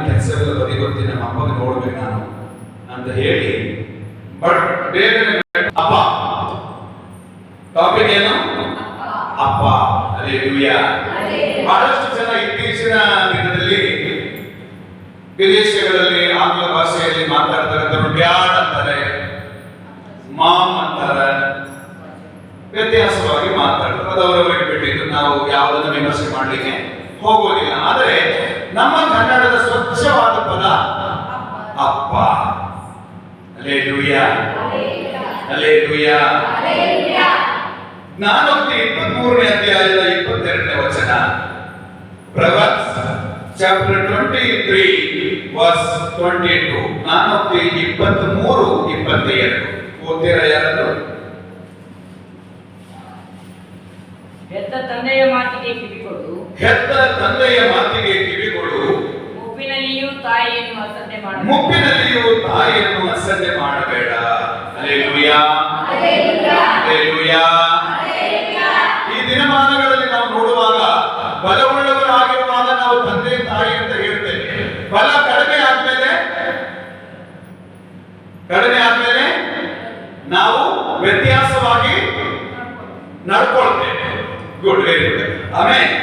ಕೆಲಸವೆಲ್ಲ ಬದಿಗೊತ್ತಿ ನಮ್ಮ ಅಪ್ಪಗೆ ನೋಡ್ಬೇಕು ನಾನು ಅಂತ ಹೇಳಿ ಬಟ್ ಬೇರೆ ಅಪ್ಪ ಟಾಪಿಕ್ ಏನು ಅಪ್ಪ. ಹಲ್ಲೆಲೂಯಾ. ಬಹಳಷ್ಟು ಜನ ಇತ್ತೀಚಿನ ದಿನದಲ್ಲಿ ವಿದೇಶಗಳಲ್ಲಿ ಆಂಗ್ಲ ಭಾಷೆಯಲ್ಲಿ ಮಾತಾಡ್ತಾರೆ, ಡ್ಯಾಡ್ ಅಂತಾರೆ, ಮಾಮ್ ಅಂತಾರೆ, ವ್ಯತ್ಯಾಸವಾಗಿ ಮಾತಾಡ್ತಾರೆ. ಅದು ಅವರವರಿಗೆ ಬಿಟ್ಟಿದ್ದು, ನಾವು ಯಾವುದನ್ನು ವಿಮರ್ಶೆ ಮಾಡಲಿಕ್ಕೆ ಹೋಗೋದಿಲ್ಲ. ಆದರೆ ನಮ್ಮ ಕನ್ನಡದ ಸ್ವಚ್ಛವಾದ ಪದ ಅಪ್ಪ. Hallelujah, hallelujah. ಜ್ಞಾನೋಕ್ತಿ 23ನೇ ಅಧ್ಯಾಯದ 22ನೇ ವಚನ. ಪ್ರವರ್ಸ್ ಚಾಪ್ಟರ್ 23 ವರ್ಸ್ 22. ಜ್ಞಾನೋಕ್ತಿ 23:22 ಓದ್ತೀರಾ ಯಾರಾದ್ರೂ? ಹೆತ್ತ ತಂದೆಯ ಮಾತಿಗೆ ಕಿವಿಗೊಡು, ಹೆತ್ತ ತಂದೆಯ ಮಾತಿಗೆ ಕಿವಿಗೊಡು, ಮುಪ್ಪಿನಲ್ಲಿಯೂ ತಾಯಿಯನ್ನು ಅಸಡ್ಡೆ ಮಾಡಬೇಡ, ಮುಪ್ಪಿನಲ್ಲಿಯೂ ತಾಯಿಯನ್ನು ಅಸಡ್ಡೆ ಮಾಡಬೇಡ. Hallelujah, hallelujah. ಈ ದಿನಮಾನಗಳಲ್ಲಿ ನಾವು ನೋಡುವಾಗ ಬಲವುಳ್ಳವರಾಗಿರುವಾಗ ನಾವು ತಂದೆ ತಾಯಿ ಅಂತ ಹೇಳ್ತೇವೆ. ಬಲ ಕಡಿಮೆ ಆದ್ಮೇಲೆ ನಾವು ವ್ಯತ್ಯಾಸವಾಗಿ ನಡ್ಕೊಳ್ತೇವೆ. Good, very good, amen,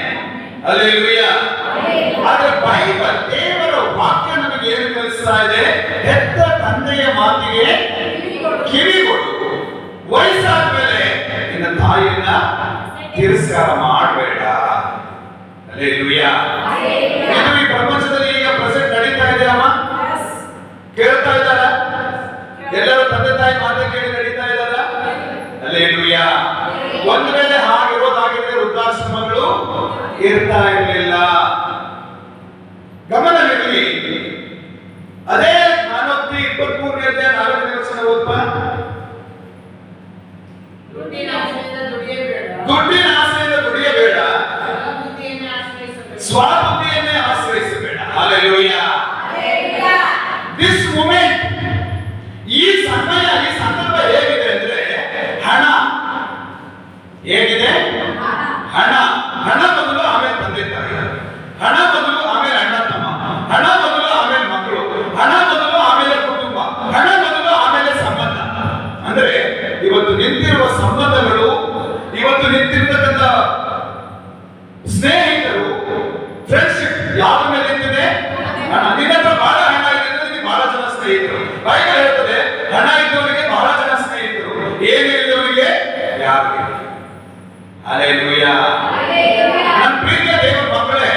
hallelujah. ಆದ್ರೆ ಬೈಬಲ್ ದೇವರ ವಾಕ್ಯ ನಮಗೆ ಏನು ಕಲಿಸ್ತಾ ಇದೆ? ಹೆತ್ತ ತಂದೆಯ ಮಾತಿಗೆ ಕಿವಿಗೊಡು. ವಯಸ್ಸಾದ್ಮೇಲೆ ನಿನ್ನ ತಾಯಿಯನ್ನ ತಿರಸ್ಕಾರ ಮಾಡಬೇಡ. ಹಲ್ಲೆಲೂಯಾ. ಇದು ಈ ಪ್ರಪಂಚದಲ್ಲಿ ಈಗ ಪ್ರೆಸೆಂಟ್ ನಡೀತಾ ಇದೆಯಮ್ಮ, ಕೇಳ್ತಾ ಇದ್ದಾರ? ಎಲ್ಲರೂ ತಂದೆ ತಾಯಿ ಮಾತು ಕೇಳಿ ನಡೀತಾ ಇದ್ದಾರ? ಹಲ್ಲೆಲೂಯಾ. ಒಂದು ವೇಳೆ ಹಾಗಿರೋದಾಗಿದ್ರೆ ವೃದ್ಧಾಶ್ರಮಗಳು ಇರ್ತಾ ಇರಲಿಲ್ಲ. ಗಮನವಿರಲಿ. ಅದೇ ಜ್ಞಾನೋಕ್ತಿ 23ನೇ ಅಧ್ಯಾಯ 4ನೇ ವಚನ ಓದ್ಪ. ದುಡ್ಡಿನ ಆಸೆಯಿಂದ ದುಡಿಯಬೇಡ, ಸ್ವಬುದ್ಧಿಯನ್ನೇ ಆಶ್ರಯಿಸಬೇಡ. ಹಲ್ಲೆಲೂಯಾ. ದಿಸ್ ಮೂಮೆಂಟ್, ಈ ಸಮಯ, ಈ ಸಂದರ್ಭ ಹೇಗಿದೆ ಅಂದ್ರೆ ಹಣ ಹೇಗಿದೆ? ಹಣ ಮೊದಲು, ಆಮೇಲೆ ತಂದೆ ತಾಯಿ, ಹಣ ಮೊದಲು, ಆಮೇಲೆ ಅಣ್ಣ ತಮ್ಮ, ಹಣ ಮೊದಲು, ಆಮೇಲೆ ಮಕ್ಕಳು, ಹಣ ಮೊದಲು, ಆಮೇಲೆ ಕುಟುಂಬ, ಹಣ ಮೊದಲು, ಆಮೇಲೆ ಸಂಬಂಧ. ಅಂದ್ರೆ ಇವತ್ತು ನಿಂತಿರುವ ಸಂಬಂಧಗಳು, ಇವತ್ತು ನಿಂತಿರ್ತಕ್ಕಂಥ ಸ್ನೇಹಿತರು, ಫ್ರೆಂಡ್ಶಿಪ್ ಯಾವ್ದ್ರ ಮೇಲೆ ನಿಂತಿದೆ? ಹಣ. ನಿನ್ನ ಹತ್ರ ಬಹಳ ಹಣ ಇದೆ, ಬಹಳ ಜನ ಸ್ನೇಹಿತರು. ಬೈಬಲ್ ಹೇಳ್ತದೆ ಹಣ ಇದ್ದವರಿಗೆ ಬಹಳ ಜನ ಸ್ನೇಹಿತರು, ಏನು ಇದ್ದವರಿಗೆ ಯಾರಿಗೆ. ಹಲ್ಲೆಲೂಯಾ. ನನ್ನ ಪ್ರೀತಿಯ ದೇವರ ಮಕ್ಕಳೇ,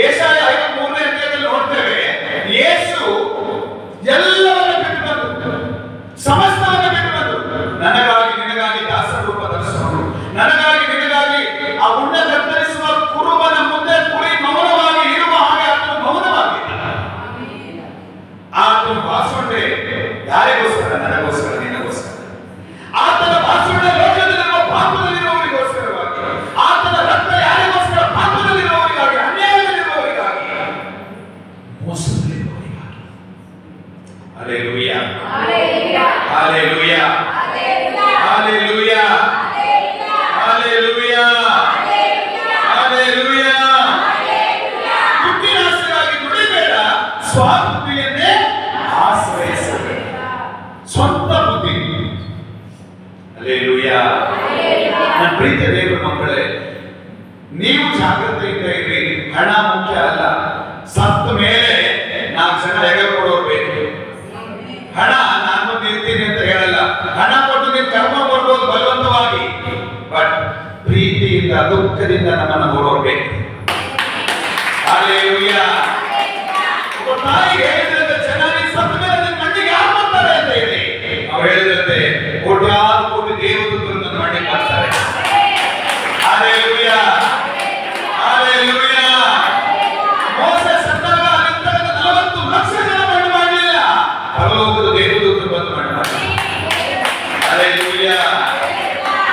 ಯೆಶಾಯ 53ನೇ ಅಧ್ಯಾಯದಲ್ಲಿ ನೋಡ್ತೇವೆ, ಯೇಸು ಎಲ್ಲವನ್ನ ಬಿಟ್ಟು ಬಂದು, ಸಮಸ್ತವನ್ನ ಬಿಟ್ಟು ಬಂದು ನನಗಾಗಿ ನಿನಗಾಗಿ ದಾಸರ ರೂಪ ಧರಿಸಿಕೊಂಡು, ನನಗಾಗಿ ನಿನಗಾಗಿ ಆ ಉಣ್ಣ ಕತ್ತರಿಸುವ ಕುರುಬನ ಮುಂದೆ ಕುಳಿ ಮೌನವಾಗಿ ಇರುವ ಹಾಗೆ ಆತನು ಮೌನವಾಗಿದ್ದ. ಆತನ ಭಾಷಣೆ ಯಾರಿಗೋಸ್ಕರ? ನನಗೋಸ್ಕರ, ನಿನಗೋಸ್ಕರ. ಆತನ ಭಾಷಣ ಲೋಕದಲ್ಲಿರುವ ಪಾಪದಲ್ಲಿರುವವರಿಗೋಸ್ಕರವಾಗಿ, ಆತನ ರಕ್ತ ಯಾರಿಗೋಸ್ಕರ? ಪಾಪದಲ್ಲಿರುವವರಿಗಾಗಿ, ಅನ್ಯಾಯದಲ್ಲಿರುವವರಿಗಾಗಿ, ಮೋಸದಲ್ಲಿರುವವರಿಗಾಗಿ. Hallelujah, hallelujah, hallelujah, hallelujah, hallelujah, hallelujah. ದುಡ್ಡಿನ ಆಸೆಗಾಗಿ ದುಡಿಬೇಡ, ಸ್ವಬುದ್ಧಿಯನ್ನೇ ಆಶ್ರಯಿಸಬೇಡ. ಸ್ವಂತ ಬುದ್ಧಿ. ಹಲ್ಲೆಲೂಯಾ. ನನ್ನ ಪ್ರೀತಿಯ ದೇವರ ಮಕ್ಕಳೇ, ನೀವು ಜಾಗೃತೆಯಿಂದ ಇರಿ. ಹಣ ಮುಖ್ಯ ಅಲ್ಲ. ಸತ್ತ ಮೇಲೆ 4 ಜನ ಹೆಗಲು ಕೊಡೋರು ಬೇಕು. ಹಣ ನಾನು ನಿಲ್ತೀನಿ ಅಂತ ಹೇಳಲ್ಲ. ಹಣ ಕೊಟ್ಟು ನೀವು ಕರ್ಮ ಕೊಡ್ಬೋದು ಬಲವಂತವಾಗಿ, ಬಟ್ ಪ್ರೀತಿಯಿಂದ, ದುಃಖದಿಂದ ನಮ್ಮನ್ನು ನೋಡೋರು ಬೇಕು. ಹಲ್ಲೆಲೂಯಾ. ತಾಯಿಗೆ ಹೇಳಿದ್ರಂತೆ, ಚೆನ್ನಾಗಿ ಸತ್ತ ಮೇಲೆ ನನ್ನ ಮಣ್ಣಿಗೆ ಯಾರು ಬರ್ತಾರೆ ಅಂತ ಹೇಳಿ. ಅವ್ರು ಹೇಳಿದ್ರಂತೆ, ಕೋಟ್ಯಾರು ಕೋಟಿ ದೇವದೂತರು ನನ್ನ ಮಣ್ಣಿಗೆ ಬರ್ತಾರೆ. Hallelujah, hallelujah. ಮೋಸೆ ಸತ್ತಾಗ 40 ಲಕ್ಷ ಜನ ಮಣ್ಣು ಮಾಡಲಿಲ್ಲ, ಪರಲೋಕದ ದೇವದೂತರು ಬಂದು ಮಣ್ಣು ಮಾಡಿದ್ರು. ಹಲ್ಲೆಲೂಯಾ.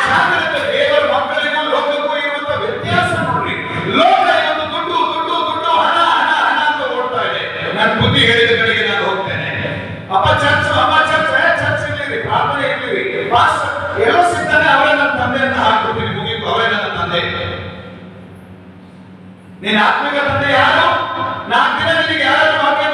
ಜಾಗೃತ ದೇವರ ಮಕ್ಕಳಿಗೂ ಲೋಕಕ್ಕೂ ಇರುವಂತ ವ್ಯತ್ಯಾಸ ನೋಡ್ರಿ. ಲೋಕ ಇವತ್ತು ದುಡ್ಡು ದುಡ್ಡು ದುಡ್ಡು, ಹಣ ಹಣ ಹಣ ಅಂತ ಓಡ್ತಾ ಇದೆ. ನನ್ನ ಬುದ್ಧಿ ಹೇಳಿದ ಕಡೆಗೆ ನಾನು ಹೋಗ್ತೇನೆ. ಅಪ್ಪ ಚರ್ಚ್, ಅಮ್ಮ ಚರ್ಚ್, ಚರ್ಚ್ ಇರ್ಲಿರಿ, ಪ್ರಾರ್ಥನೆ ಇರ್ಲಿರಿ, ಪಾಸ್ಟರ್ ಎಲ್ಲೋ ಸಿಗ್ತಾನೆ, ಅವರೇ ನನ್ನ ತಂದೆ ಅಂತ ಹಾಕ್ಬಿಡ್ತೀನಿ, ಮುಗಿದು ಅವರೇ ನನ್ನ ತಂದೆ. ನೀನ್ ಆತ್ಮಿಕ ತಂದೆ ಯಾರು? 4 ದಿನ ನಿನಗೆ ಯಾರು ವಾಕ್ಯ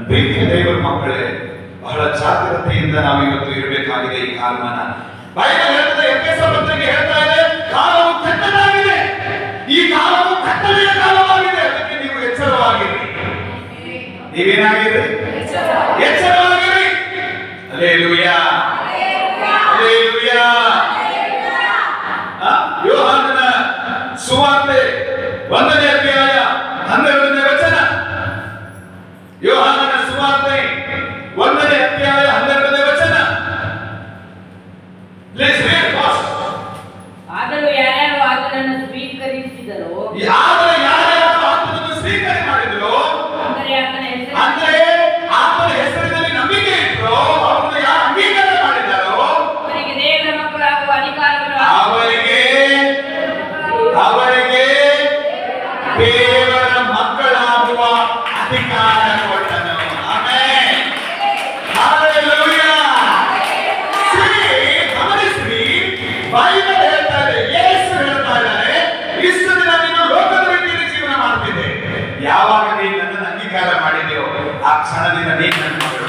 ಪ್ರೀತಿಯ ದೇವರ ಮಕ್ಕಳೇ, ಬಹಳ ಜಾಗ್ರತೆಯಿಂದ ನಾವು ಇವತ್ತು ಇರಬೇಕಾಗಿದೆ. ಈ ಕಾಲಮಾನ ಬೈಬಲ್ ಹೇಳ್ತದೆ, ಎಫೆಸ ಪತ್ರಿಕೆ ಹೇಳ್ತಾ ಇದೆ, ಕಾಲವು ಕೆಟ್ಟದಾಗಿದೆ, ಈ ಕಾಲವು ಕತ್ತಲೆಯ ಕಾಲವಾಗಿದೆ, ಅದಕ್ಕೆ ನೀವು ಎಚ್ಚರವಾಗಿರಿ. ನೀವೇನಾಗಿರಿ? ಎಚ್ಚರವಾಗಿರಿ. Hallelujah, hallelujah. ಯೋಹಾನನ ಸುವಾರ್ತೆ 1ನೇ ಅಧ್ಯಾಯ 12ನೇ ವಚನ. ಯೋಹಾನನ ಸುವಾರ್ತೆ 1ನೇ ಅಧ್ಯಾಯ 12ನೇ ವಚನ. Please read fast. ಆದರೂ ಯಾರ್ಯಾರು ಆತನನ್ನು ಸ್ವೀಕರಿಸಿದರೋ, ಆದರೆ ಯಾರ್ಯಾರು ಆತನನ್ನು ಸ್ವೀಕಾರ ಮಾಡಿದರೋ, ಅಂದರೆ ಆತನ ಹೆಸರಿನಲ್ಲಿ ನಂಬಿಕೆ ಇಟ್ಟರೋ, ಅವರನ್ನು ಯಾರು ಅಂಗೀಕಾರ ಮಾಡಿದಾರೋ ಅವರಿಗೆ ದೇವರ ಮಕ್ಕಳಾಗುವ ಅಧಿಕಾರವನ್ನು ಅವರಿಗೆ ದೇವರ ಮಕ್ಕಳಾಗುವ ಅಧಿಕಾರ ಕೊಟ್ಟನು. ಆಮೆನ್. ಹಲ್ಲೆಲೂಯಾ. ಗಮನಿಸಿ, ಬೈಬಲ್ ಹೇಳ್ತಾ ಇದೆ, ಯೇಸು ಹೇಳ್ತಾ ಇದ್ದಾರೆ, ಇಷ್ಟು ದಿನ ನೀನು ಲೋಕದ ರೀತಿಯಲ್ಲಿ ಜೀವನ ಮಾಡ್ತಿದ್ದೆ, ಯಾವಾಗ ನೀನು ನನ್ನನ್ನು ಅಂಗೀಕಾರ ಮಾಡಿದೆಯೋ ಆ ಕ್ಷಣದಿಂದ ನೀನು ನನ್ನ ಮಗಳು,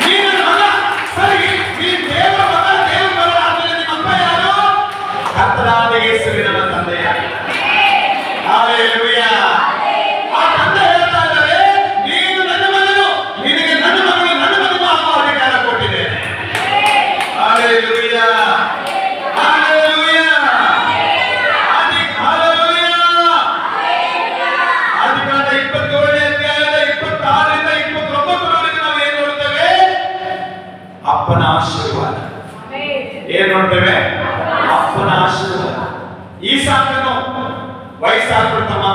ನೀನು ನನ್ನ ಮಗ. ಸರಿ, ನೀನು ದೇವರ ಮಗ, ದೇವರ ಮಗಳ ಆದ್ಮೇಲೆ ನಿಮ್ಮ ಅಪ್ಪ ಯಾರು? ಕರ್ತನಾದ ಯೇಸುವಿನ ತಂದೆಯಾಗಿದ್ದಾನೆ. ಹಲ್ಲೆಲೂಯಾ. ಆ ತಂದೆ ಹೇಳ್ತಾ ಇದ್ದಾರೆ, ನೀನು ನನ್ನ ಮಗನು, ನಿನಗೆ ನನ್ನ ಮಗಳು, ನನ್ನ ಮಗನು ಆಗುವ ಅಧಿಕಾರ ಕೊಟ್ಟಿದ್ದೇನೆ. Hallelujah, hallelujah, hallelujah. ಆದಿಕಾಂಡ 27ನೇ ಅಧ್ಯಾಯದ 26ರಿಂದ 29ರವರೆಗೆ ನಾವು ಏನು ನೋಡ್ತೇವೆ? ಅಪ್ಪನ ಆಶೀರ್ವಾದ. ಏನ್ ನೋಡ್ತೇವೆ? ಅಪ್ಪನ ಆಶೀರ್ವಾದ. ಈಸಾಕನು ವಯಸ್ಸಾಗ್ಬಿಡ್ತಮ್ಮ,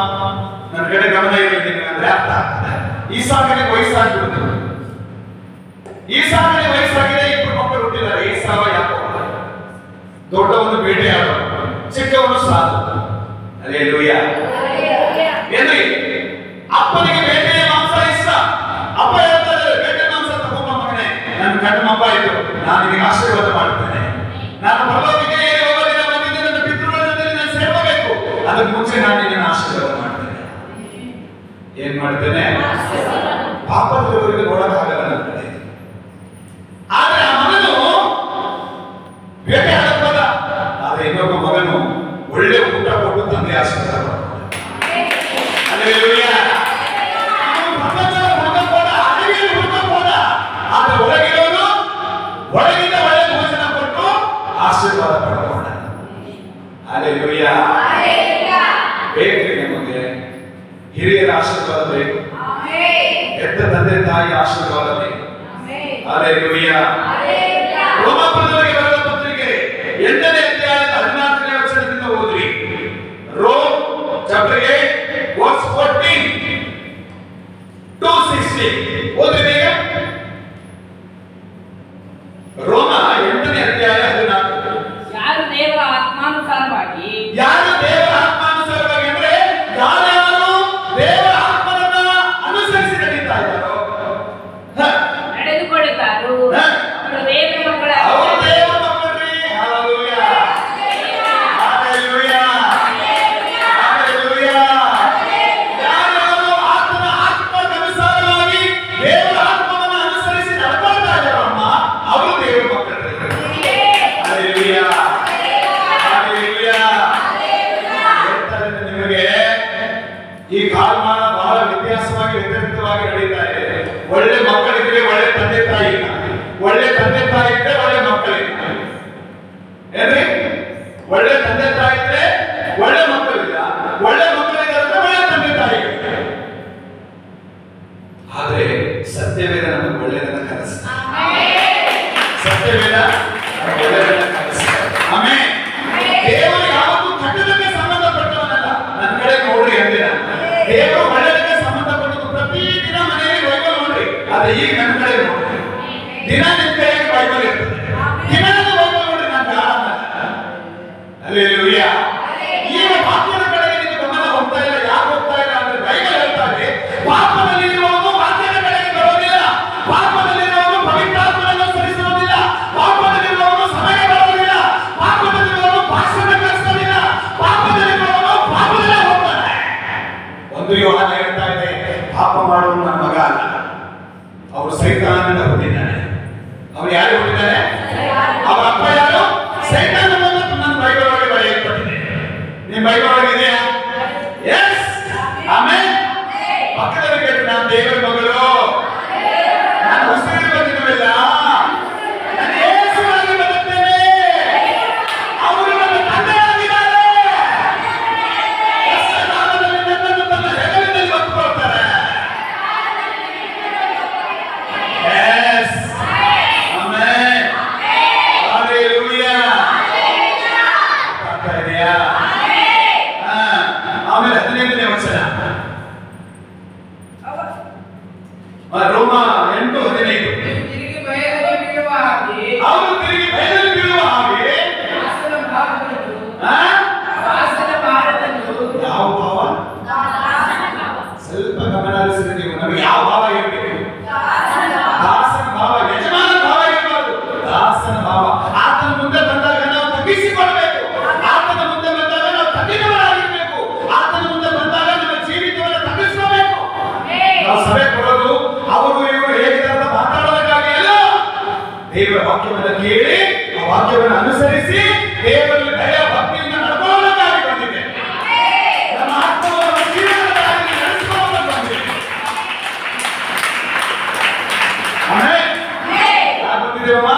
ನನ್ನ ಕಡೆ ಗಮನ ಇರಲಿ ಅಂದ್ರೆ ಅರ್ಥ ಆಗ್ತದೆ. ಈಸಾಕನಿಗೆ ವಯಸ್ಸಾಗ್ಬಿಡ್ತು. ಈಸಾಕನಿಗೆ ವಯಸ್ಸಾಗಿದೆ, ಇಬ್ಬರು ಮಕ್ಕಳು ಹುಟ್ಟಿದ್ದಾರೆ, ಏಸಾವ ಯಾಕೋಬ. ದೊಡ್ಡವನು ಬೇಟೆಯಾಡೋನು, ಚಿಕ್ಕವನು ಸಾಧು. ಹಲ್ಲೆಲೂಯಾ. ಏನ್ರಿ, ಅಪ್ಪನಿಗೆ ಬೇಟೆಯ ಮಾಂಸ ಇಷ್ಟ. ಅಪ್ಪ ಹೇಳ್ತಾರೆ, ಬೇಟೆ ಮಾಂಸ ತಗೊಂಬ ಮಗನೇ, ನನ್ನ ಗಂಡ ಮಬ್ಬ ಇದ್ದು ನಾನು ನಿನಗೆ ಆಶೀರ್ವಾದ ಮಾಡುತ್ತೇನೆ. ನಾನು ಪರಲೋಕಕ್ಕೆ ಏರಿ ಹೋಗೋ ದಿನ ಬಂದಿದ್ದೆ, ನನ್ನ ಪಿತೃಗಳ ಜೊತೆ ನಾನು ಸೇರಬೇಕು, ಅದಕ್ಕೆ ಮುಂಚೆ ನಾನು ನಿನ್ನನ್ನು ಆಶೀರ್ವಾದ ಮಾಡ್ತೇನೆ. ಏನ್ ಮಾಡ್ತೇನೆ? ಪಾಪದವರಿಗೆ ನೋಡಕ್ಕಾಗಲ್ಲ ನನ್ನ ಕಡೆ. ಆದ್ರೆ ಆ ಮಗನು ಬೇಟೆ ಆಡಕ್ ಹೋದ. ಆದ್ರೆ ಇನ್ನೊಬ್ಬ ಮಗನು ಒಳ್ಳೆ ಊಟ ಕೊಟ್ಟು ತಂದೆ ಆಶೀರ್ವಾದ ಮಾಡ್ತಾನೆ. ಹಲ್ಲೆಲೂಯಾ. ಆದ್ರೆ ಒಳಗಿರೋನು ಒಳಗಿಂದ ಒಳ್ಳೆ ಭೋಜನ ಕೊಟ್ಟು ಆಶೀರ್ವಾದ ಪಡ್ಕೊಂಡ. ಹಲ್ಲೆಲೂಯಾ. ಬೇಕ್ರಿ ನಮಗೆ ಹಿರಿಯರ ಆಶೀರ್ವಾದ ಬೇಕು, ಹೆತ್ತ ತಂದೆ ತಾಯಿ ಆಶೀರ್ವಾದ ಬೇಕು. ಹಲ್ಲೆಲೂಯಾ. ರೋಮಾಪುರದವರಿಗೆ ಬರೆದ ಪತ್ರಿಕೆ 8ನೇ ಅಧ್ಯಾಯದ 14ನೇ ವಚನದಿಂದ ಓದ್ರಿ. ರೋಮ್ ಚಾಪ್ಟರ್ 8 ವರ್ಸ್ 14 to 16 ಓದ್ರಿ ಬೇಗ. ರೋಮ 8ನೇ ಅಧ್ಯಾಯ 14. ಯಾರು ದೇವರ ಆತ್ಮಾನುಸಾರವಾಗಿ ಅಂದ್ರೆ ಯಾರ್ಯಾರು ದೇವರ ಆತ್ಮನನ್ನ ಅನುಸರಿಸಿ ನಡೀತಾ ಇದ್ದಾರೋ, ನಡೆದುಕೊಳ್ಳುತ್ತಾರೋ ಅವರು ದೇವರ ಮಕ್ಕಳ ಅವರು ದೇವರ ಮಕ್ಕಳ್ರಿ. Hallelujah, hallelujah, hallelujah. ಯಾರ್ಯಾರು ಆತನ ಆತ್ಮಕ್ಕನುಸಾರವಾಗಿ ದೇವರ ಆತ್ಮವನ್ನು ಅನುಸರಿಸಿ ನಡ್ಕೊಳ್ತಾ ಇದ್ದಾರಮ್ಮ, ಅವರು ದೇವರ ಮಕ್ಕಳ್ರಿ. Hallelujah, hallelujah. ನಿಮಗೆ ಈ ಕಾಲಮಾನ ಬಹಳ ವ್ಯತ್ಯಾಸವಾಗಿ ವ್ಯತಿರಿಕ್ತವಾಗಿ ನಡೀತಾ ಇದೆ. ಒಳ್ಳೆ ಮಕ್ಕಳಿದ್ರೆ ಒಳ್ಳೆ ತಂದೆ ತಾಯಿ ಇಲ್ಲ, ಒಳ್ಳೆ ತಂದೆ ತಾಯಿ ಇದ್ರೆ ಒಳ್ಳೆ ಮಕ್ಕಳಿಲ್ಲ. ಏನ್ರಿ, ಒಳ್ಳೆ ತಂದೆ ತಾಯಿ ಇದ್ರೆ ಒಳ್ಳೆ ಮಕ್ಕಳಿಲ್ಲ, ಒಳ್ಳೆ ಮಕ್ಕಳಿದ್ರೆ ಒಳ್ಳೆ ತಂದೆ ತಾಯಿ ಇಲ್ಲ. ಆದ್ರೆ ಸತ್ಯವೇದ ನಮಗೆ ಒಳ್ಳೆಯದನ್ನ ಕಲಿಸ್ತಾರೆ. ಸತ್ಯವೇದ ಒಳ್ಳೆಯದನ್ನ ಕಲಿಸ್ತಾರೆ. ಆಮೇಲೆ ದೇವರು ಯಾವತ್ತೂ ಕಟ್ಟಡಕ್ಕೆ ಸಂಬಂಧಪಟ್ಟವನಲ್ಲ. ನನ್ನ ಕಡೆ ನೋಡ್ರಿ ಅಂದಿನ ದೇವರು ಒಳ್ಳೆಯದಕ್ಕೆ ಸಂಬಂಧಪಟ್ಟದ್ದು. ಪ್ರತಿದಿನ ಮನೆಯಲ್ಲಿ ಬೈಬಲ್ ನೋಡ್ರಿ, ಆದ್ರೆ ಈಗ ನನ್ನ ಕಡೆ ನೋಡ್ರಿ, ದಿನ ನಿಮ್ಮ ಕೈಯಲ್ಲಿ ಬೈಬಲ್ ಇರ್ತದೆ. ದಿನದ ಬೈಬಲ್ ನೋಡ್ರಿ, ನಾನು ಕಾರಣ. ಹಲ್ಲೆಲೂಯಾ. ಈಗ ವಾಕ್ಯದ ಕಡೆಗೆ ನಿಮ್ಮ ಗಮನ ಹೋಗ್ತಾ ಇಲ್ಲ. ಯಾಕೆ ಹೋಗ್ತಾ ಇಲ್ಲ ಅಂದ್ರೆ ಬೈಬಲ್ ಹೇಳ್ತಾ ಇದೆ, ಪಾಪದಲ್ಲಿರುವವನು ವಾಕ್ಯದ ಕಡೆಗೆ ಬರೋದಿಲ್ಲ, ಪಾಪದಲ್ಲಿರುವವನು ಪವಿತ್ರಾತ್ಮನನ್ನು ಸರಿಸುವುದಿಲ್ಲ, ಪಾಪದಲ್ಲಿರುವವನು ಸಭೆಗೆ ಬರೋದಿಲ್ಲ, ಪಾಪದಲ್ಲಿರುವವನು ಭಾಷಣ ಕಲಿಸೋದಿಲ್ಲ, ಪಾಪದಲ್ಲಿರುವವನು ಪಾಪದಲ್ಲೇ ಹೋಗ್ತಾನೆ. 1 ಯೋಹಾನ ಹೇಳ್ತಾ ಇದೆ, ಪಾಪ ಮಾಡುವ ನನ್ನ ಮಗ ಅಲ್ಲ, ಅವರು ಸೈತಾನನ ಹುಟ್ಟಿದ್ದಾನೆ. ಅವನು ಯಾರು ಹುಟ್ಟಿದ್ದಾನೆ? ಅವರ ಅಪ್ಪ ಯಾರು? ಸೈತಾನ. ನನ್ನ ಬೈಬಲ್ ಒಳಗೆ ಬರೆಯಲ್ಪಟ್ಟಿದೆ. ನಿಮ್ಮ ಬೈಬಲ್ ಒಳಗೆ ಇದೆಯಾ? ಎಸ್, ಆಮೇಲೆ ಪಕ್ಕದಲ್ಲಿ ಕೇಳಿ, ನಾನು ದೇವರ ಮಗಳು, ನಾನು ಉಸಿರು ಬಂದಿರಲಿಲ್ಲ, ನಾನು ಯೇಸುವಾಗಿ ಬದುಕ್ತೇನೆ, ಅವರು ನನ್ನ ತಂದೆಯಾಗಿದ್ದಾರೆ. ಯೇಸುನಾಮದಲ್ಲಿ ನನ್ನನ್ನು ತನ್ನ ಹೆಗಲಿನಲ್ಲಿ ಹೊತ್ತುಕೊಳ್ತಾರೆ. Yes, amen, hallelujah. ಅರ್ಥ ಇದೆಯಾ? ಆಮೇಲೆ 15ನೇ ವಚನ, ರೋಮ 8:15. ತಿರುಗಿ ಬಯಲಿಗೆ ಬೀಳುವ ಹಾಗೆ ಅವರು ತಿರುಗಿ ಬಯಲಿಗೆ ಬೀಳುವ ಹಾಗೆ ದಾಸನ ಭಾವವನ್ನು ಆ? ದಾಸನ ಭಾರತನ್ನು ಯಾವ ಭಾವ? ಸ್ವಲ್ಪ ಗಮನ ಹರಿಸಿದ್ರೆ ನೀವು, ನಮಗೆ ಯಾವ ಭಾವ ಇರಬೇಕು? ದಾಸನ ಭಾವ, ಯಜಮಾನ ಭಾವ ಇರಬಾರ್ದು, ದಾಸನ ಭಾವ. ಆತನ ಮುಂದೆ ಬಂದಾಗ ನಾವು ತಗ್ಗಿಸಿಕೊಳ್ಬೇಕು, ಆತನ ಮುಂದೆ ಬಂದಾಗ ನಾವು ತಗ್ಗಿದವರಾಗಿರ್ಬೇಕು, ಆತನ ಮುಂದೆ ಬಂದಾಗ ನಮ್ಮ ಜೀವಿತವನ್ನು ತಗ್ಗಿಸ್ಕೋಬೇಕು. ನಾವು ಸಭೆ ಕೊಡೋದು ಅವರು ಇವರು ಹೇಗಿದ್ದಾರೆ ಅಂತ ಮಾತಾಡೋದಕ್ಕಾಗಿ ಅಲ್ಲ, ದೇವರ ವಾಕ್ಯವನ್ನು ಕೇಳಿ ಆ ವಾಕ್ಯವನ್ನು ಅನುಸರಿಸಿ ದೇವರಲ್ಲಿ ಭಯ ಭಕ್ತಿಯಿಂದ ನಡ್ಕೊಳ್ಳೋದಕ್ಕಾಗಿ ಬಂದಿದೆ. ನಮ್ಮ ಆತ್ಮವನ್ನು ಜೀವನದಲ್ಲಿ ನಡೆಸಿಕೊಳ್ಳೋದಕ್ಕೆ ಬಂದಿದೆ. ಆಮೆನ್. ಯಾಕೆ ಬಂದಿದ್ದೇವಮ್ಮ?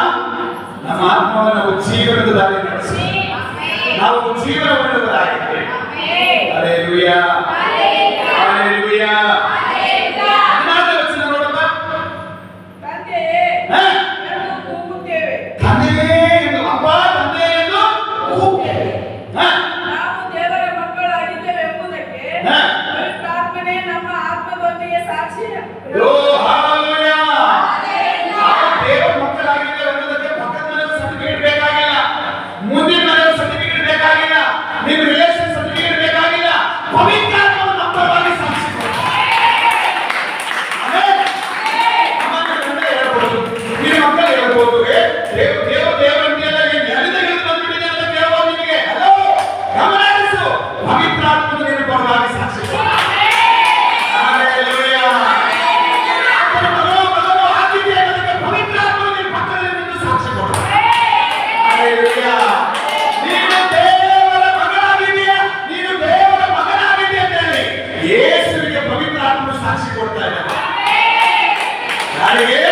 ನಮ್ಮ ಆತ್ಮವನ್ನು ನಾವು ಜೀವನದ ದಾರಿ ನಡೆಸಿ ನಾವು ಜೀವನವುಳ್ಳವರಾಗಿದ್ದೇವೆ. Hallelujah, hallelujah. 14ನೇ ವಚನ ನೋಡಪ್ಪ. ತಂದೆಯೇ ಹಾ? ಎಂದು ಕೂಗುತ್ತೇವೆ. ತಂದೆಯೇ ಎಂದು, ಅಪ್ಪ ತಂದೆ ಎಂದು ಕೂಗ್ತೇವೆ. ಹಾ? ನಾವು ದೇವರ ಮಕ್ಕಳಾಗಿದ್ದೇವೆ ಎಂಬುದಕ್ಕೆ ಹಾ? ಪವಿತ್ರಾತ್ಮನೇ ನಮ್ಮ ಆತ್ಮದೊಂದಿಗೆ ಸಾಕ್ಷಿ. ಓ ಹಲ್ಲೆಲೂಯಾ. ನಾವು ದೇವರ ಮಕ್ಕಳಾಗಿದ್ದೇವೆ ಅನ್ನೋದಕ್ಕೆ ಪಕ್ಕದ ಮನೆಯವ್ರ ಸರ್ಟಿಫಿಕೇಟ್ ಬೇಕಾಗಿಲ್ಲ, ಮುಂದಿನ ಮನೆಯವ್ರ ಸರ್ಟಿಫಿಕೇಟ್ ಬೇಕಾಗಿಲ್ಲ, ನಿಮ್ಮ ರಿಲೇಷನ್ ಸರ್ಟಿಫಿಕೇಟ್ ಬೇಕಾಗಿಲ್ಲ. ಪವಿತ್ರಾತ್ಮನು ನಮ್ಮ ಪರವಾಗಿ ಸಾಕ್ಷಿ ಕೊಡ್ತಾನೆ. ಆಮೆನ್. ಅಮ್ಮನ ಗಂಡ ಹೇಳ್ಬೋದು, ನಿಮ್ಮ ಮಕ್ಕಳು ಹೇಳ್ಬೋದು, ದೇವರಂತೆಲ್ಲ ಎಲ್ಲಿಂದ ಹಿಡಿದು ಬಂದ್ಬಿಟ್ಟಿದೆ ಅಂತ ಕೇಳ್ಬೋದು ನಿಮಗೆ. ಹಲೋ, ಗಮನ ಹರಿಸು, ಪವಿತ್ರಾತ್ಮನು ನಿನ್ನ ಪರವಾಗಿ ಸಾಕ್ಷಿ ಕೊಡ್ತಾನೆ. ಹಲ್ಲೆಲೂಯಾ. ಆತನ ಮಗನು ಆಗಿದೆಯಾ ಅನ್ನೋದಕ್ಕೆ ಪವಿತ್ರಾತ್ಮನು ನಿನ್ನ ಪಕ್ಕದಲ್ಲಿ ನಿಂತು ಸಾಕ್ಷಿ ಕೊಡ್ತಾನೆ. ಹಲ್ಲೆಲೂಯಾ. ನೀನು ದೇವರ ಮಗನಾಗಿದೆಯಾ, ನೀನು ದೇವರ ಮಗನಾಗಿದೆಯಾ ಅಂತ ಹೇಳಿ ಯೇಸುವಿಗೆ ಪವಿತ್ರಾತ್ಮನು ಸಾಕ್ಷಿ ಕೊಡ್ತಾ ಇದ್ದಾನೆ. ಯಾರಿಗೆ?